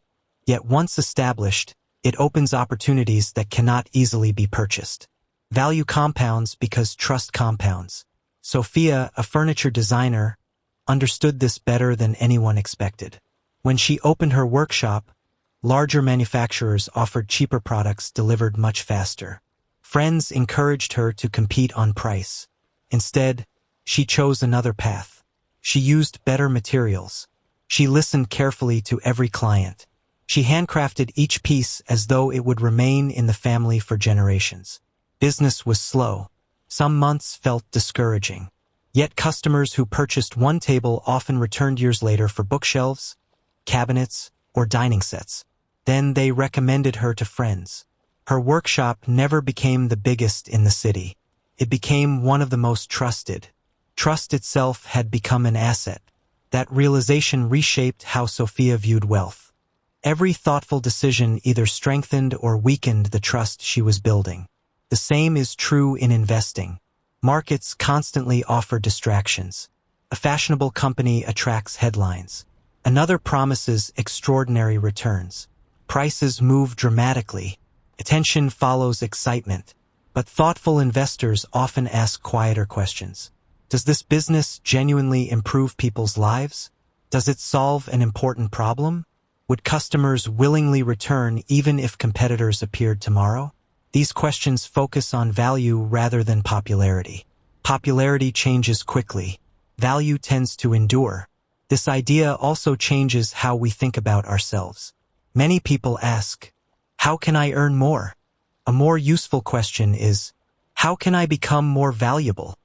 yet once established, it opens opportunities that cannot easily be purchased. Value compounds because trust compounds. Sophia, a furniture designer, understood this better than anyone expected. When she opened her workshop, larger manufacturers offered cheaper products delivered much faster. Friends encouraged her to compete on price. Instead, she chose another path. She used better materials. She listened carefully to every client. She handcrafted each piece as though it would remain in the family for generations. Business was slow. Some months felt discouraging. Yet customers who purchased one table often returned years later for bookshelves, cabinets, or dining sets. Then they recommended her to friends. Her workshop never became the biggest in the city. It became one of the most trusted. Trust itself had become an asset. That realization reshaped how Sophia viewed wealth. Every thoughtful decision either strengthened or weakened the trust she was building. The same is true in investing. Markets constantly offer distractions. A fashionable company attracts headlines. Another promises extraordinary returns. Prices move dramatically. Attention follows excitement. But thoughtful investors often ask quieter questions. Does this business genuinely improve people's lives? Does it solve an important problem? Would customers willingly return even if competitors appeared tomorrow? These questions focus on value rather than popularity. Popularity changes quickly. Value tends to endure. This idea also changes how we think about ourselves. Many people ask, how can I earn more? A more useful question is, how can I become more valuable?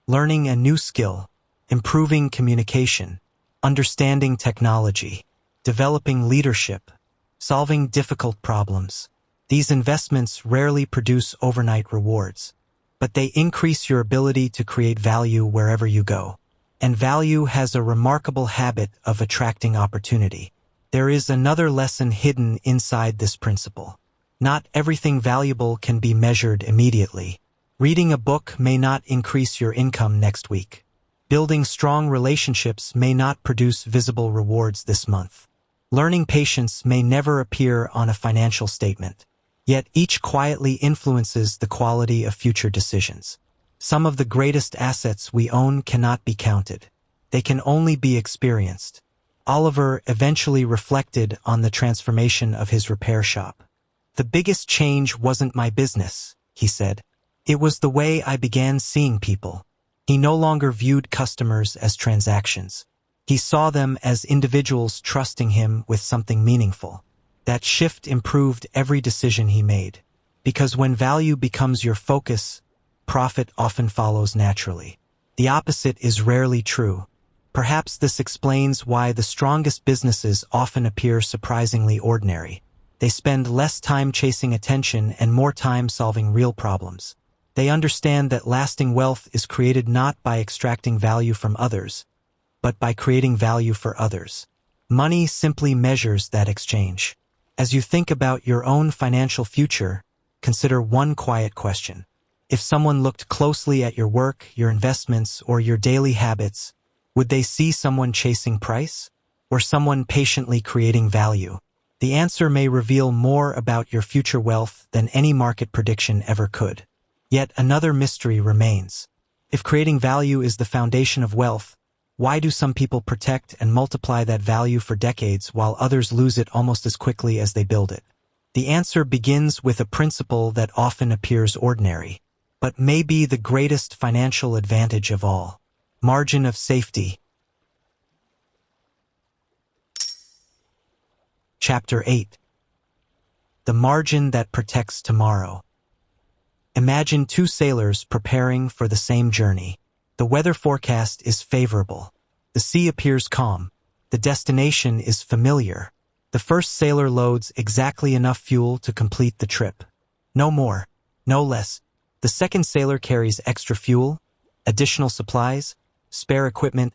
Learning a new skill, improving communication, understanding technology, developing leadership, solving difficult problems. These investments rarely produce overnight rewards, but they increase your ability to create value wherever you go. And value has a remarkable habit of attracting opportunity. There is another lesson hidden inside this principle. Not everything valuable can be measured immediately. Reading a book may not increase your income next week. Building strong relationships may not produce visible rewards this month. Learning patience may never appear on a financial statement. Yet each quietly influences the quality of future decisions. Some of the greatest assets we own cannot be counted. They can only be experienced. Oliver eventually reflected on the transformation of his repair shop. The biggest change wasn't my business, he said. It was the way I began seeing people. He no longer viewed customers as transactions. He saw them as individuals trusting him with something meaningful. That shift improved every decision he made. Because when value becomes your focus, profit often follows naturally. The opposite is rarely true. Perhaps this explains why the strongest businesses often appear surprisingly ordinary. They spend less time chasing attention and more time solving real problems. They understand that lasting wealth is created not by extracting value from others, but by creating value for others. Money simply measures that exchange. As you think about your own financial future, consider one quiet question. If someone looked closely at your work, your investments, or your daily habits, would they see someone chasing price or someone patiently creating value? The answer may reveal more about your future wealth than any market prediction ever could. Yet another mystery remains. If creating value is the foundation of wealth, why do some people protect and multiply that value for decades while others lose it almost as quickly as they build it? The answer begins with a principle that often appears ordinary, but may be the greatest financial advantage of all. Margin of safety. Chapter 8. The margin that protects tomorrow. Imagine two sailors preparing for the same journey. The weather forecast is favorable. The sea appears calm. The destination is familiar. The first sailor loads exactly enough fuel to complete the trip. No more, no less. The second sailor carries extra fuel, additional supplies, spare equipment,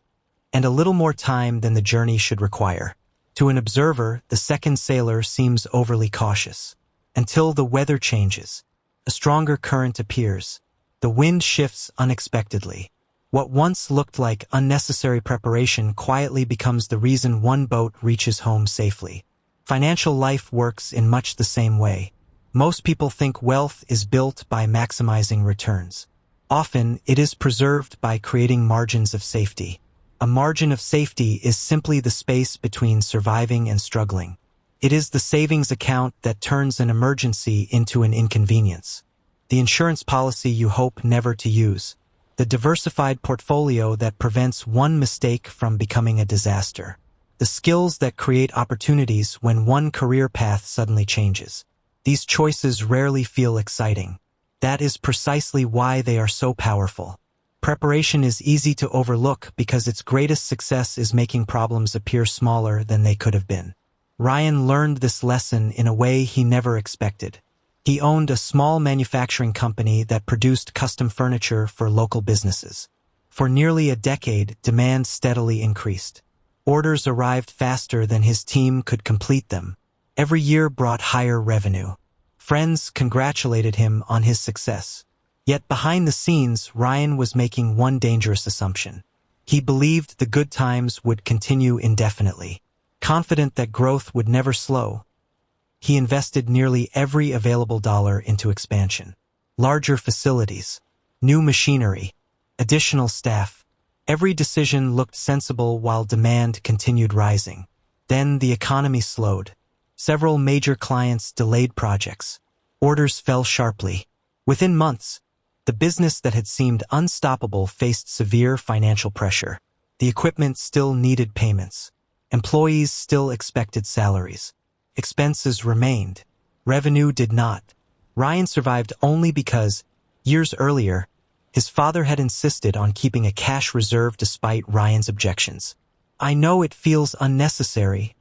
and a little more time than the journey should require. To an observer, the second sailor seems overly cautious. Until the weather changes. A stronger current appears. The wind shifts unexpectedly. What once looked like unnecessary preparation quietly becomes the reason one boat reaches home safely. Financial life works in much the same way. Most people think wealth is built by maximizing returns. Often, it is preserved by creating margins of safety. A margin of safety is simply the space between surviving and struggling. It is the savings account that turns an emergency into an inconvenience. The insurance policy you hope never to use. The diversified portfolio that prevents one mistake from becoming a disaster. The skills that create opportunities when one career path suddenly changes. These choices rarely feel exciting. That is precisely why they are so powerful. Preparation is easy to overlook because its greatest success is making problems appear smaller than they could have been. Ryan learned this lesson in a way he never expected. He owned a small manufacturing company that produced custom furniture for local businesses. For nearly a decade, demand steadily increased. Orders arrived faster than his team could complete them. Every year brought higher revenue. Friends congratulated him on his success. Yet behind the scenes, Ryan was making one dangerous assumption. He believed the good times would continue indefinitely. Confident that growth would never slow, he invested nearly every available dollar into expansion. Larger facilities, new machinery, additional staff. Every decision looked sensible while demand continued rising. Then the economy slowed. Several major clients delayed projects. Orders fell sharply. Within months, the business that had seemed unstoppable faced severe financial pressure. The equipment still needed payments. Employees still expected salaries. Expenses remained. Revenue did not. Ryan survived only because, years earlier, his father had insisted on keeping a cash reserve despite Ryan's objections. "I know it feels unnecessary,"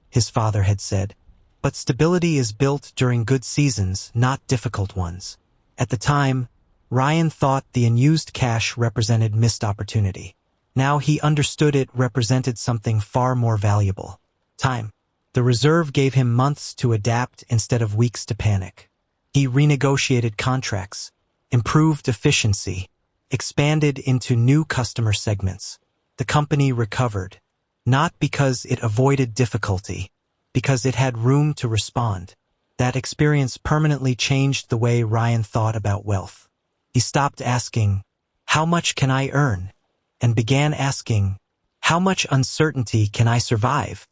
his father had said. But stability is built during good seasons, not difficult ones. At the time, Ryan thought the unused cash represented missed opportunity. Now he understood it represented something far more valuable. Time. The reserve gave him months to adapt instead of weeks to panic. He renegotiated contracts, improved efficiency, expanded into new customer segments. The company recovered, not because it avoided difficulty, because it had room to respond. That experience permanently changed the way Ryan thought about wealth. He stopped asking, "How much can I earn?" and began asking, "How much uncertainty can I survive?"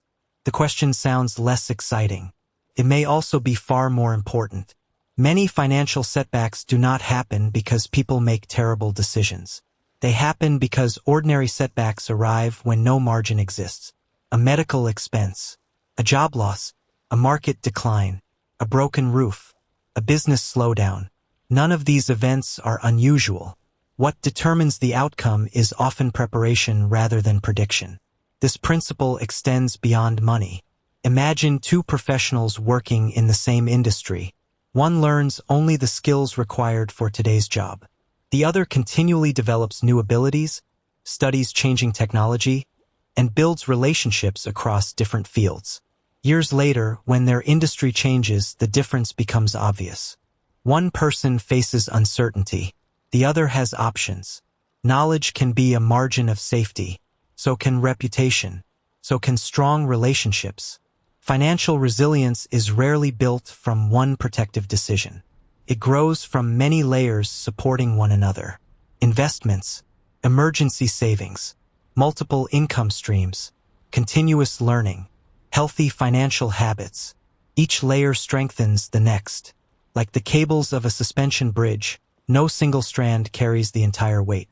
The question sounds less exciting. It may also be far more important. Many financial setbacks do not happen because people make terrible decisions. They happen because ordinary setbacks arrive when no margin exists. A medical expense, a job loss, a market decline, a broken roof, a business slowdown. None of these events are unusual. What determines the outcome is often preparation rather than prediction. This principle extends beyond money. Imagine two professionals working in the same industry. One learns only the skills required for today's job. The other continually develops new abilities, studies changing technology, and builds relationships across different fields. Years later, when their industry changes, the difference becomes obvious. One person faces uncertainty. The other has options. Knowledge can be a margin of safety. So can reputation. So can strong relationships. Financial resilience is rarely built from one protective decision. It grows from many layers supporting one another. Investments, emergency savings, multiple income streams, continuous learning, healthy financial habits. Each layer strengthens the next. Like the cables of a suspension bridge, no single strand carries the entire weight.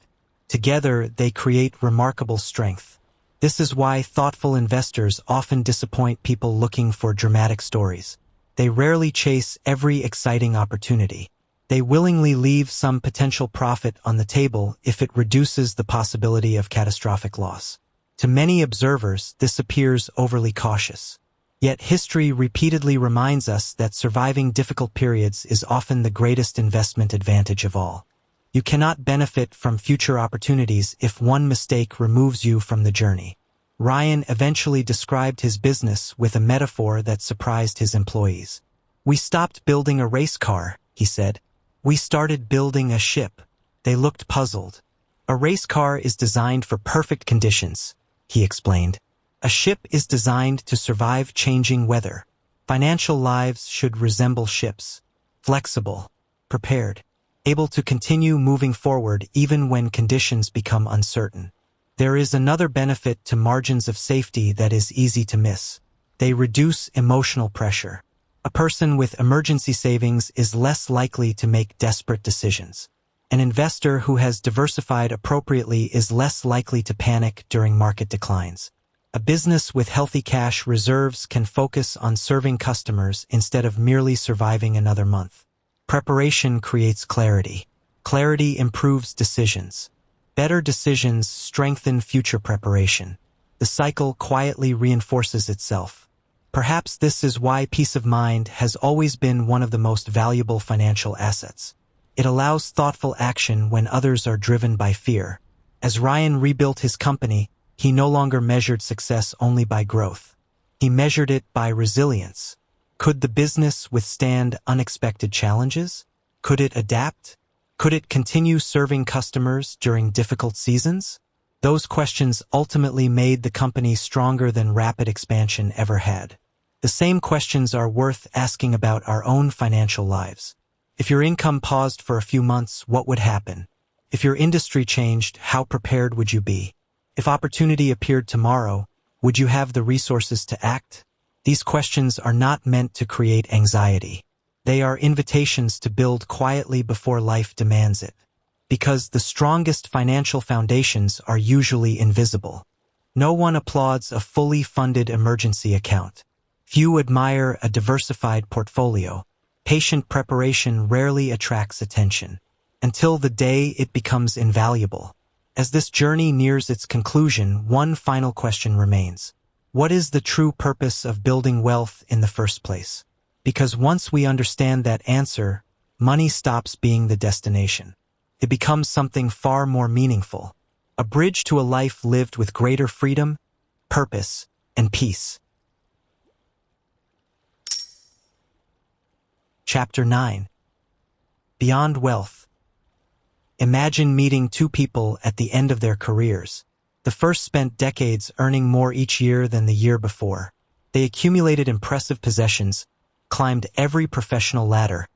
Together, they create remarkable strength. This is why thoughtful investors often disappoint people looking for dramatic stories. They rarely chase every exciting opportunity. They willingly leave some potential profit on the table if it reduces the possibility of catastrophic loss. To many observers, this appears overly cautious. Yet history repeatedly reminds us that surviving difficult periods is often the greatest investment advantage of all. You cannot benefit from future opportunities if one mistake removes you from the journey. Ryan eventually described his business with a metaphor that surprised his employees. "We stopped building a race car," he said. "We started building a ship." They looked puzzled. "A race car is designed for perfect conditions," he explained. "A ship is designed to survive changing weather. Financial lives should resemble ships. Flexible, prepared, able to continue moving forward even when conditions become uncertain." There is another benefit to margins of safety that is easy to miss. They reduce emotional pressure. A person with emergency savings is less likely to make desperate decisions. An investor who has diversified appropriately is less likely to panic during market declines. A business with healthy cash reserves can focus on serving customers instead of merely surviving another month. Preparation creates clarity. Clarity improves decisions. Better decisions strengthen future preparation. The cycle quietly reinforces itself. Perhaps this is why peace of mind has always been one of the most valuable financial assets. It allows thoughtful action when others are driven by fear. As Ryan rebuilt his company, he no longer measured success only by growth. He measured it by resilience. Could the business withstand unexpected challenges? Could it adapt? Could it continue serving customers during difficult seasons? Those questions ultimately made the company stronger than rapid expansion ever had. The same questions are worth asking about our own financial lives. If your income paused for a few months, what would happen? If your industry changed, how prepared would you be? If opportunity appeared tomorrow, would you have the resources to act? These questions are not meant to create anxiety. They are invitations to build quietly before life demands it. Because the strongest financial foundations are usually invisible. No one applauds a fully funded emergency account. Few admire a diversified portfolio. Patient preparation rarely attracts attention, until the day it becomes invaluable. As this journey nears its conclusion, one final question remains. What is the true purpose of building wealth in the first place? Because once we understand that answer, money stops being the destination. It becomes something far more meaningful, a bridge to a life lived with greater freedom, purpose, and peace. Chapter 9. Beyond Wealth. Imagine meeting two people at the end of their careers. The first spent decades earning more each year than the year before. They accumulated impressive possessions, climbed every professional ladder,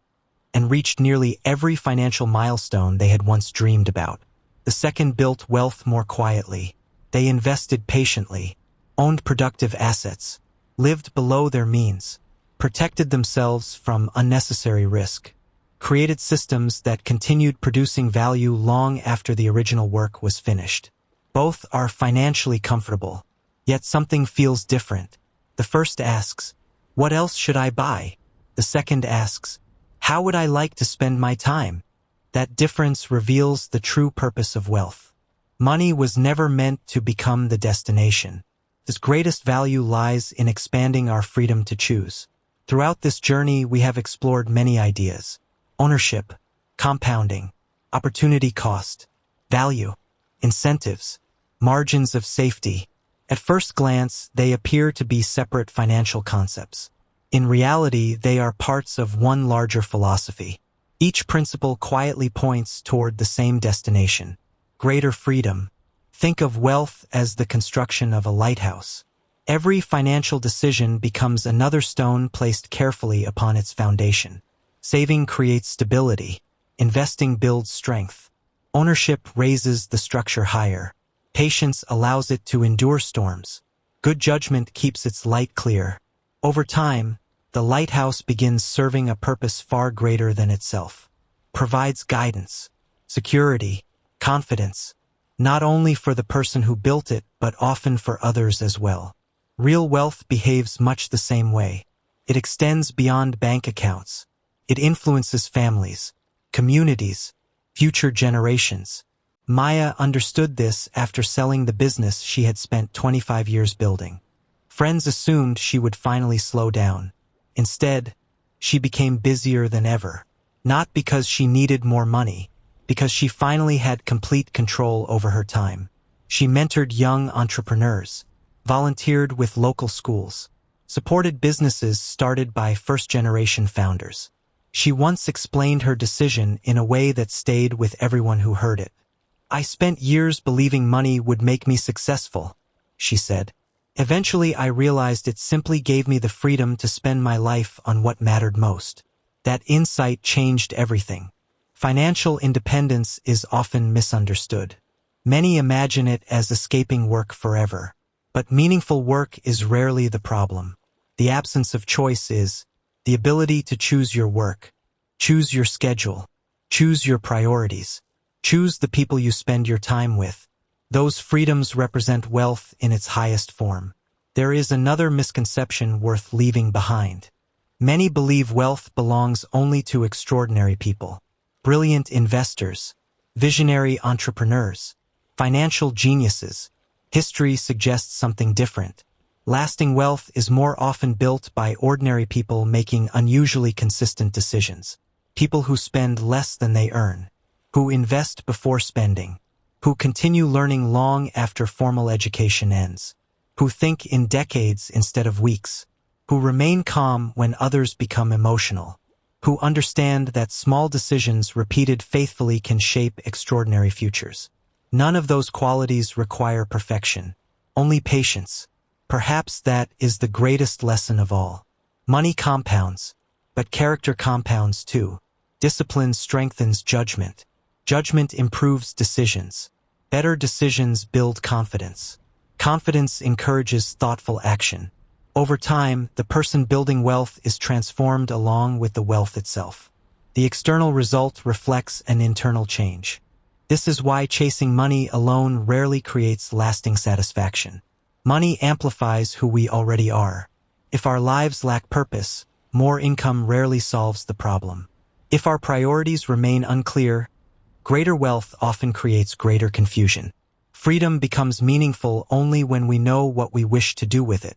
and reached nearly every financial milestone they had once dreamed about. The second built wealth more quietly. They invested patiently, owned productive assets, lived below their means, protected themselves from unnecessary risk, created systems that continued producing value long after the original work was finished. Both are financially comfortable, yet something feels different. The first asks, "What else should I buy?" The second asks, "How would I like to spend my time?" That difference reveals the true purpose of wealth. Money was never meant to become the destination. Its greatest value lies in expanding our freedom to choose. Throughout this journey, we have explored many ideas: ownership, compounding, opportunity cost, value, incentives, margins of safety. At first glance, they appear to be separate financial concepts. In reality, they are parts of one larger philosophy. Each principle quietly points toward the same destination: greater freedom. Think of wealth as the construction of a lighthouse. Every financial decision becomes another stone placed carefully upon its foundation. Saving creates stability. Investing builds strength. Ownership raises the structure higher. Patience allows it to endure storms. Good judgment keeps its light clear. Over time, the lighthouse begins serving a purpose far greater than itself. Provides guidance, security, confidence, not only for the person who built it, but often for others as well. Real wealth behaves much the same way. It extends beyond bank accounts. It influences families, communities, future generations. Maya understood this after selling the business she had spent 25 years building. Friends assumed she would finally slow down. Instead, she became busier than ever. Not because she needed more money, because she finally had complete control over her time. She mentored young entrepreneurs, volunteered with local schools, supported businesses started by first-generation founders. She once explained her decision in a way that stayed with everyone who heard it. "I spent years believing money would make me successful," she said. "Eventually I realized it simply gave me the freedom to spend my life on what mattered most." That insight changed everything. Financial independence is often misunderstood. Many imagine it as escaping work forever. But meaningful work is rarely the problem. The absence of choice is the ability to choose your work, choose your schedule, choose your priorities, choose the people you spend your time with. Those freedoms represent wealth in its highest form. There is another misconception worth leaving behind. Many believe wealth belongs only to extraordinary people, brilliant investors, visionary entrepreneurs, financial geniuses. History suggests something different. Lasting wealth is more often built by ordinary people making unusually consistent decisions. People who spend less than they earn, who invest before spending, who continue learning long after formal education ends, who think in decades instead of weeks, who remain calm when others become emotional, who understand that small decisions repeated faithfully can shape extraordinary futures. None of those qualities require perfection, only patience. Perhaps that is the greatest lesson of all. Money compounds, but character compounds too. Discipline strengthens judgment. Judgment improves decisions. Better decisions build confidence. Confidence encourages thoughtful action. Over time, the person building wealth is transformed along with the wealth itself. The external result reflects an internal change. This is why chasing money alone rarely creates lasting satisfaction. Money amplifies who we already are. If our lives lack purpose, more income rarely solves the problem. If our priorities remain unclear, greater wealth often creates greater confusion. Freedom becomes meaningful only when we know what we wish to do with it.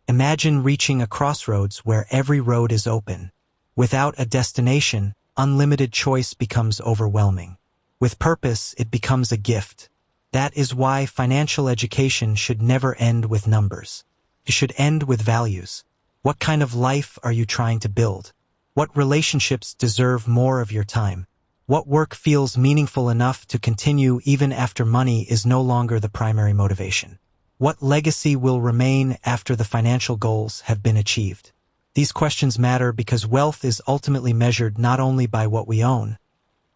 Imagine reaching a crossroads where every road is open. Without a destination, unlimited choice becomes overwhelming. With purpose, it becomes a gift. That is why financial education should never end with numbers. It should end with values. What kind of life are you trying to build? What relationships deserve more of your time? What work feels meaningful enough to continue even after money is no longer the primary motivation? What legacy will remain after the financial goals have been achieved? These questions matter because wealth is ultimately measured not only by what we own,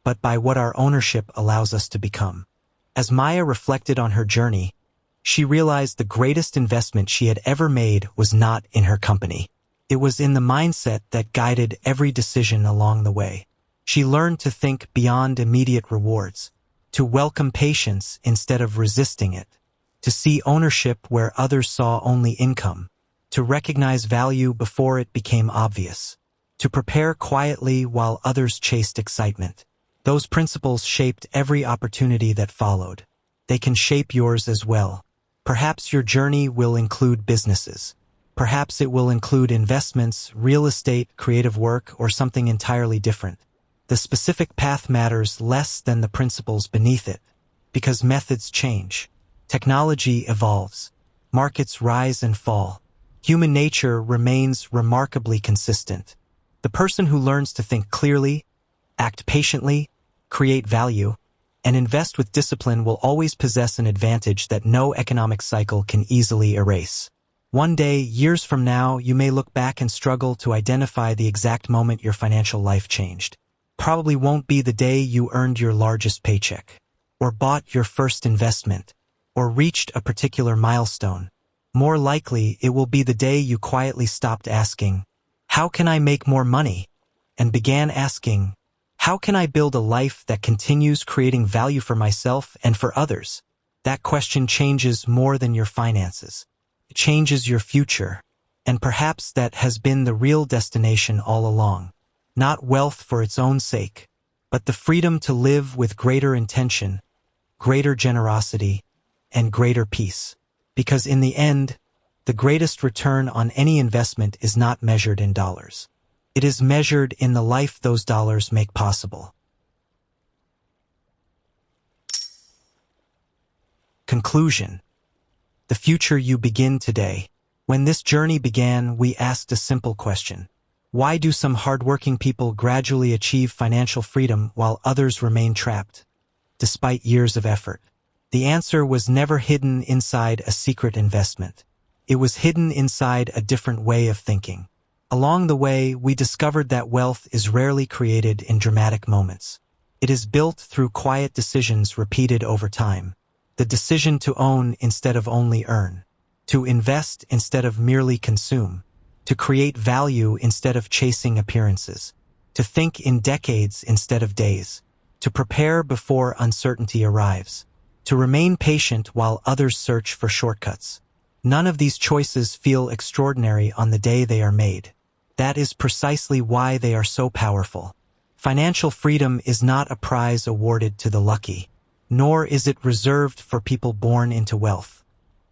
but by what our ownership allows us to become. As Maya reflected on her journey, she realized the greatest investment she had ever made was not in her company. It was in the mindset that guided every decision along the way. She learned to think beyond immediate rewards, to welcome patience instead of resisting it, to see ownership where others saw only income, to recognize value before it became obvious, to prepare quietly while others chased excitement. Those principles shaped every opportunity that followed. They can shape yours as well. Perhaps your journey will include businesses. Perhaps it will include investments, real estate, creative work, or something entirely different. The specific path matters less than the principles beneath it, because methods change. Technology evolves. Markets rise and fall. Human nature remains remarkably consistent. The person who learns to think clearly, act patiently, create value, and invest with discipline will always possess an advantage that no economic cycle can easily erase. One day, years from now, you may look back and struggle to identify the exact moment your financial life changed. Probably won't be the day you earned your largest paycheck, or bought your first investment, or reached a particular milestone. More likely, it will be the day you quietly stopped asking, "How can I make more money?" and began asking, "How can I build a life that continues creating value for myself and for others?" That question changes more than your finances. It changes your future, and perhaps that has been the real destination all along. Not wealth for its own sake, but the freedom to live with greater intention, greater generosity, and greater peace. Because in the end, the greatest return on any investment is not measured in dollars. It is measured in the life those dollars make possible. Conclusion. The future you begin today. When this journey began, we asked a simple question. Why do some hardworking people gradually achieve financial freedom while others remain trapped, despite years of effort? The answer was never hidden inside a secret investment. It was hidden inside a different way of thinking. Along the way, we discovered that wealth is rarely created in dramatic moments. It is built through quiet decisions repeated over time. The decision to own instead of only earn, to invest instead of merely consume, to create value instead of chasing appearances, to think in decades instead of days, to prepare before uncertainty arrives, to remain patient while others search for shortcuts. None of these choices feel extraordinary on the day they are made. That is precisely why they are so powerful. Financial freedom is not a prize awarded to the lucky, nor is it reserved for people born into wealth.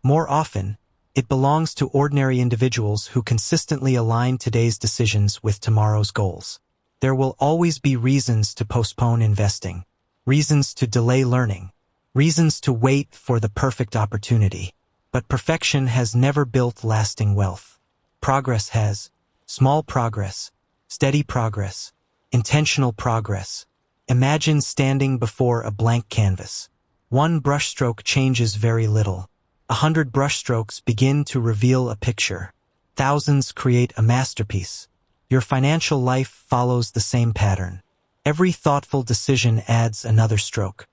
More often, it belongs to ordinary individuals who consistently align today's decisions with tomorrow's goals. There will always be reasons to postpone investing, reasons to delay learning, reasons to wait for the perfect opportunity. But perfection has never built lasting wealth. Progress has. Small progress, steady progress, intentional progress. Imagine standing before a blank canvas. One brushstroke changes very little. 100 brushstrokes begin to reveal a picture. Thousands create a masterpiece. Your financial life follows the same pattern. Every thoughtful decision adds another stroke.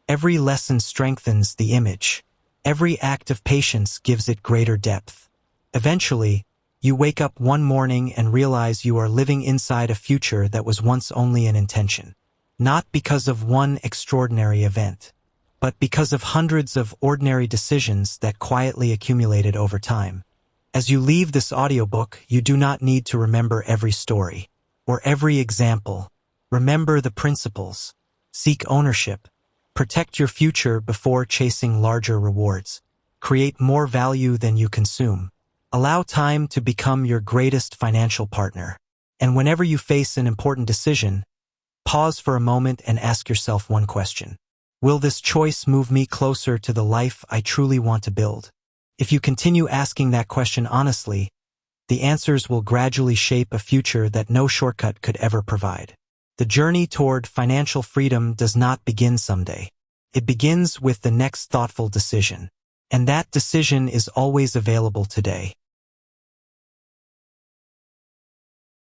Every lesson strengthens the image. Every act of patience gives it greater depth. Eventually, you wake up one morning and realize you are living inside a future that was once only an intention. Not because of one extraordinary event, but because of hundreds of ordinary decisions that quietly accumulated over time. As you leave this audiobook, you do not need to remember every story or every example. Remember the principles. Seek ownership. Protect your future before chasing larger rewards. Create more value than you consume. Allow time to become your greatest financial partner. And whenever you face an important decision, pause for a moment and ask yourself one question. Will this choice move me closer to the life I truly want to build? If you continue asking that question honestly, the answers will gradually shape a future that no shortcut could ever provide. The journey toward financial freedom does not begin someday. It begins with the next thoughtful decision. And that decision is always available today.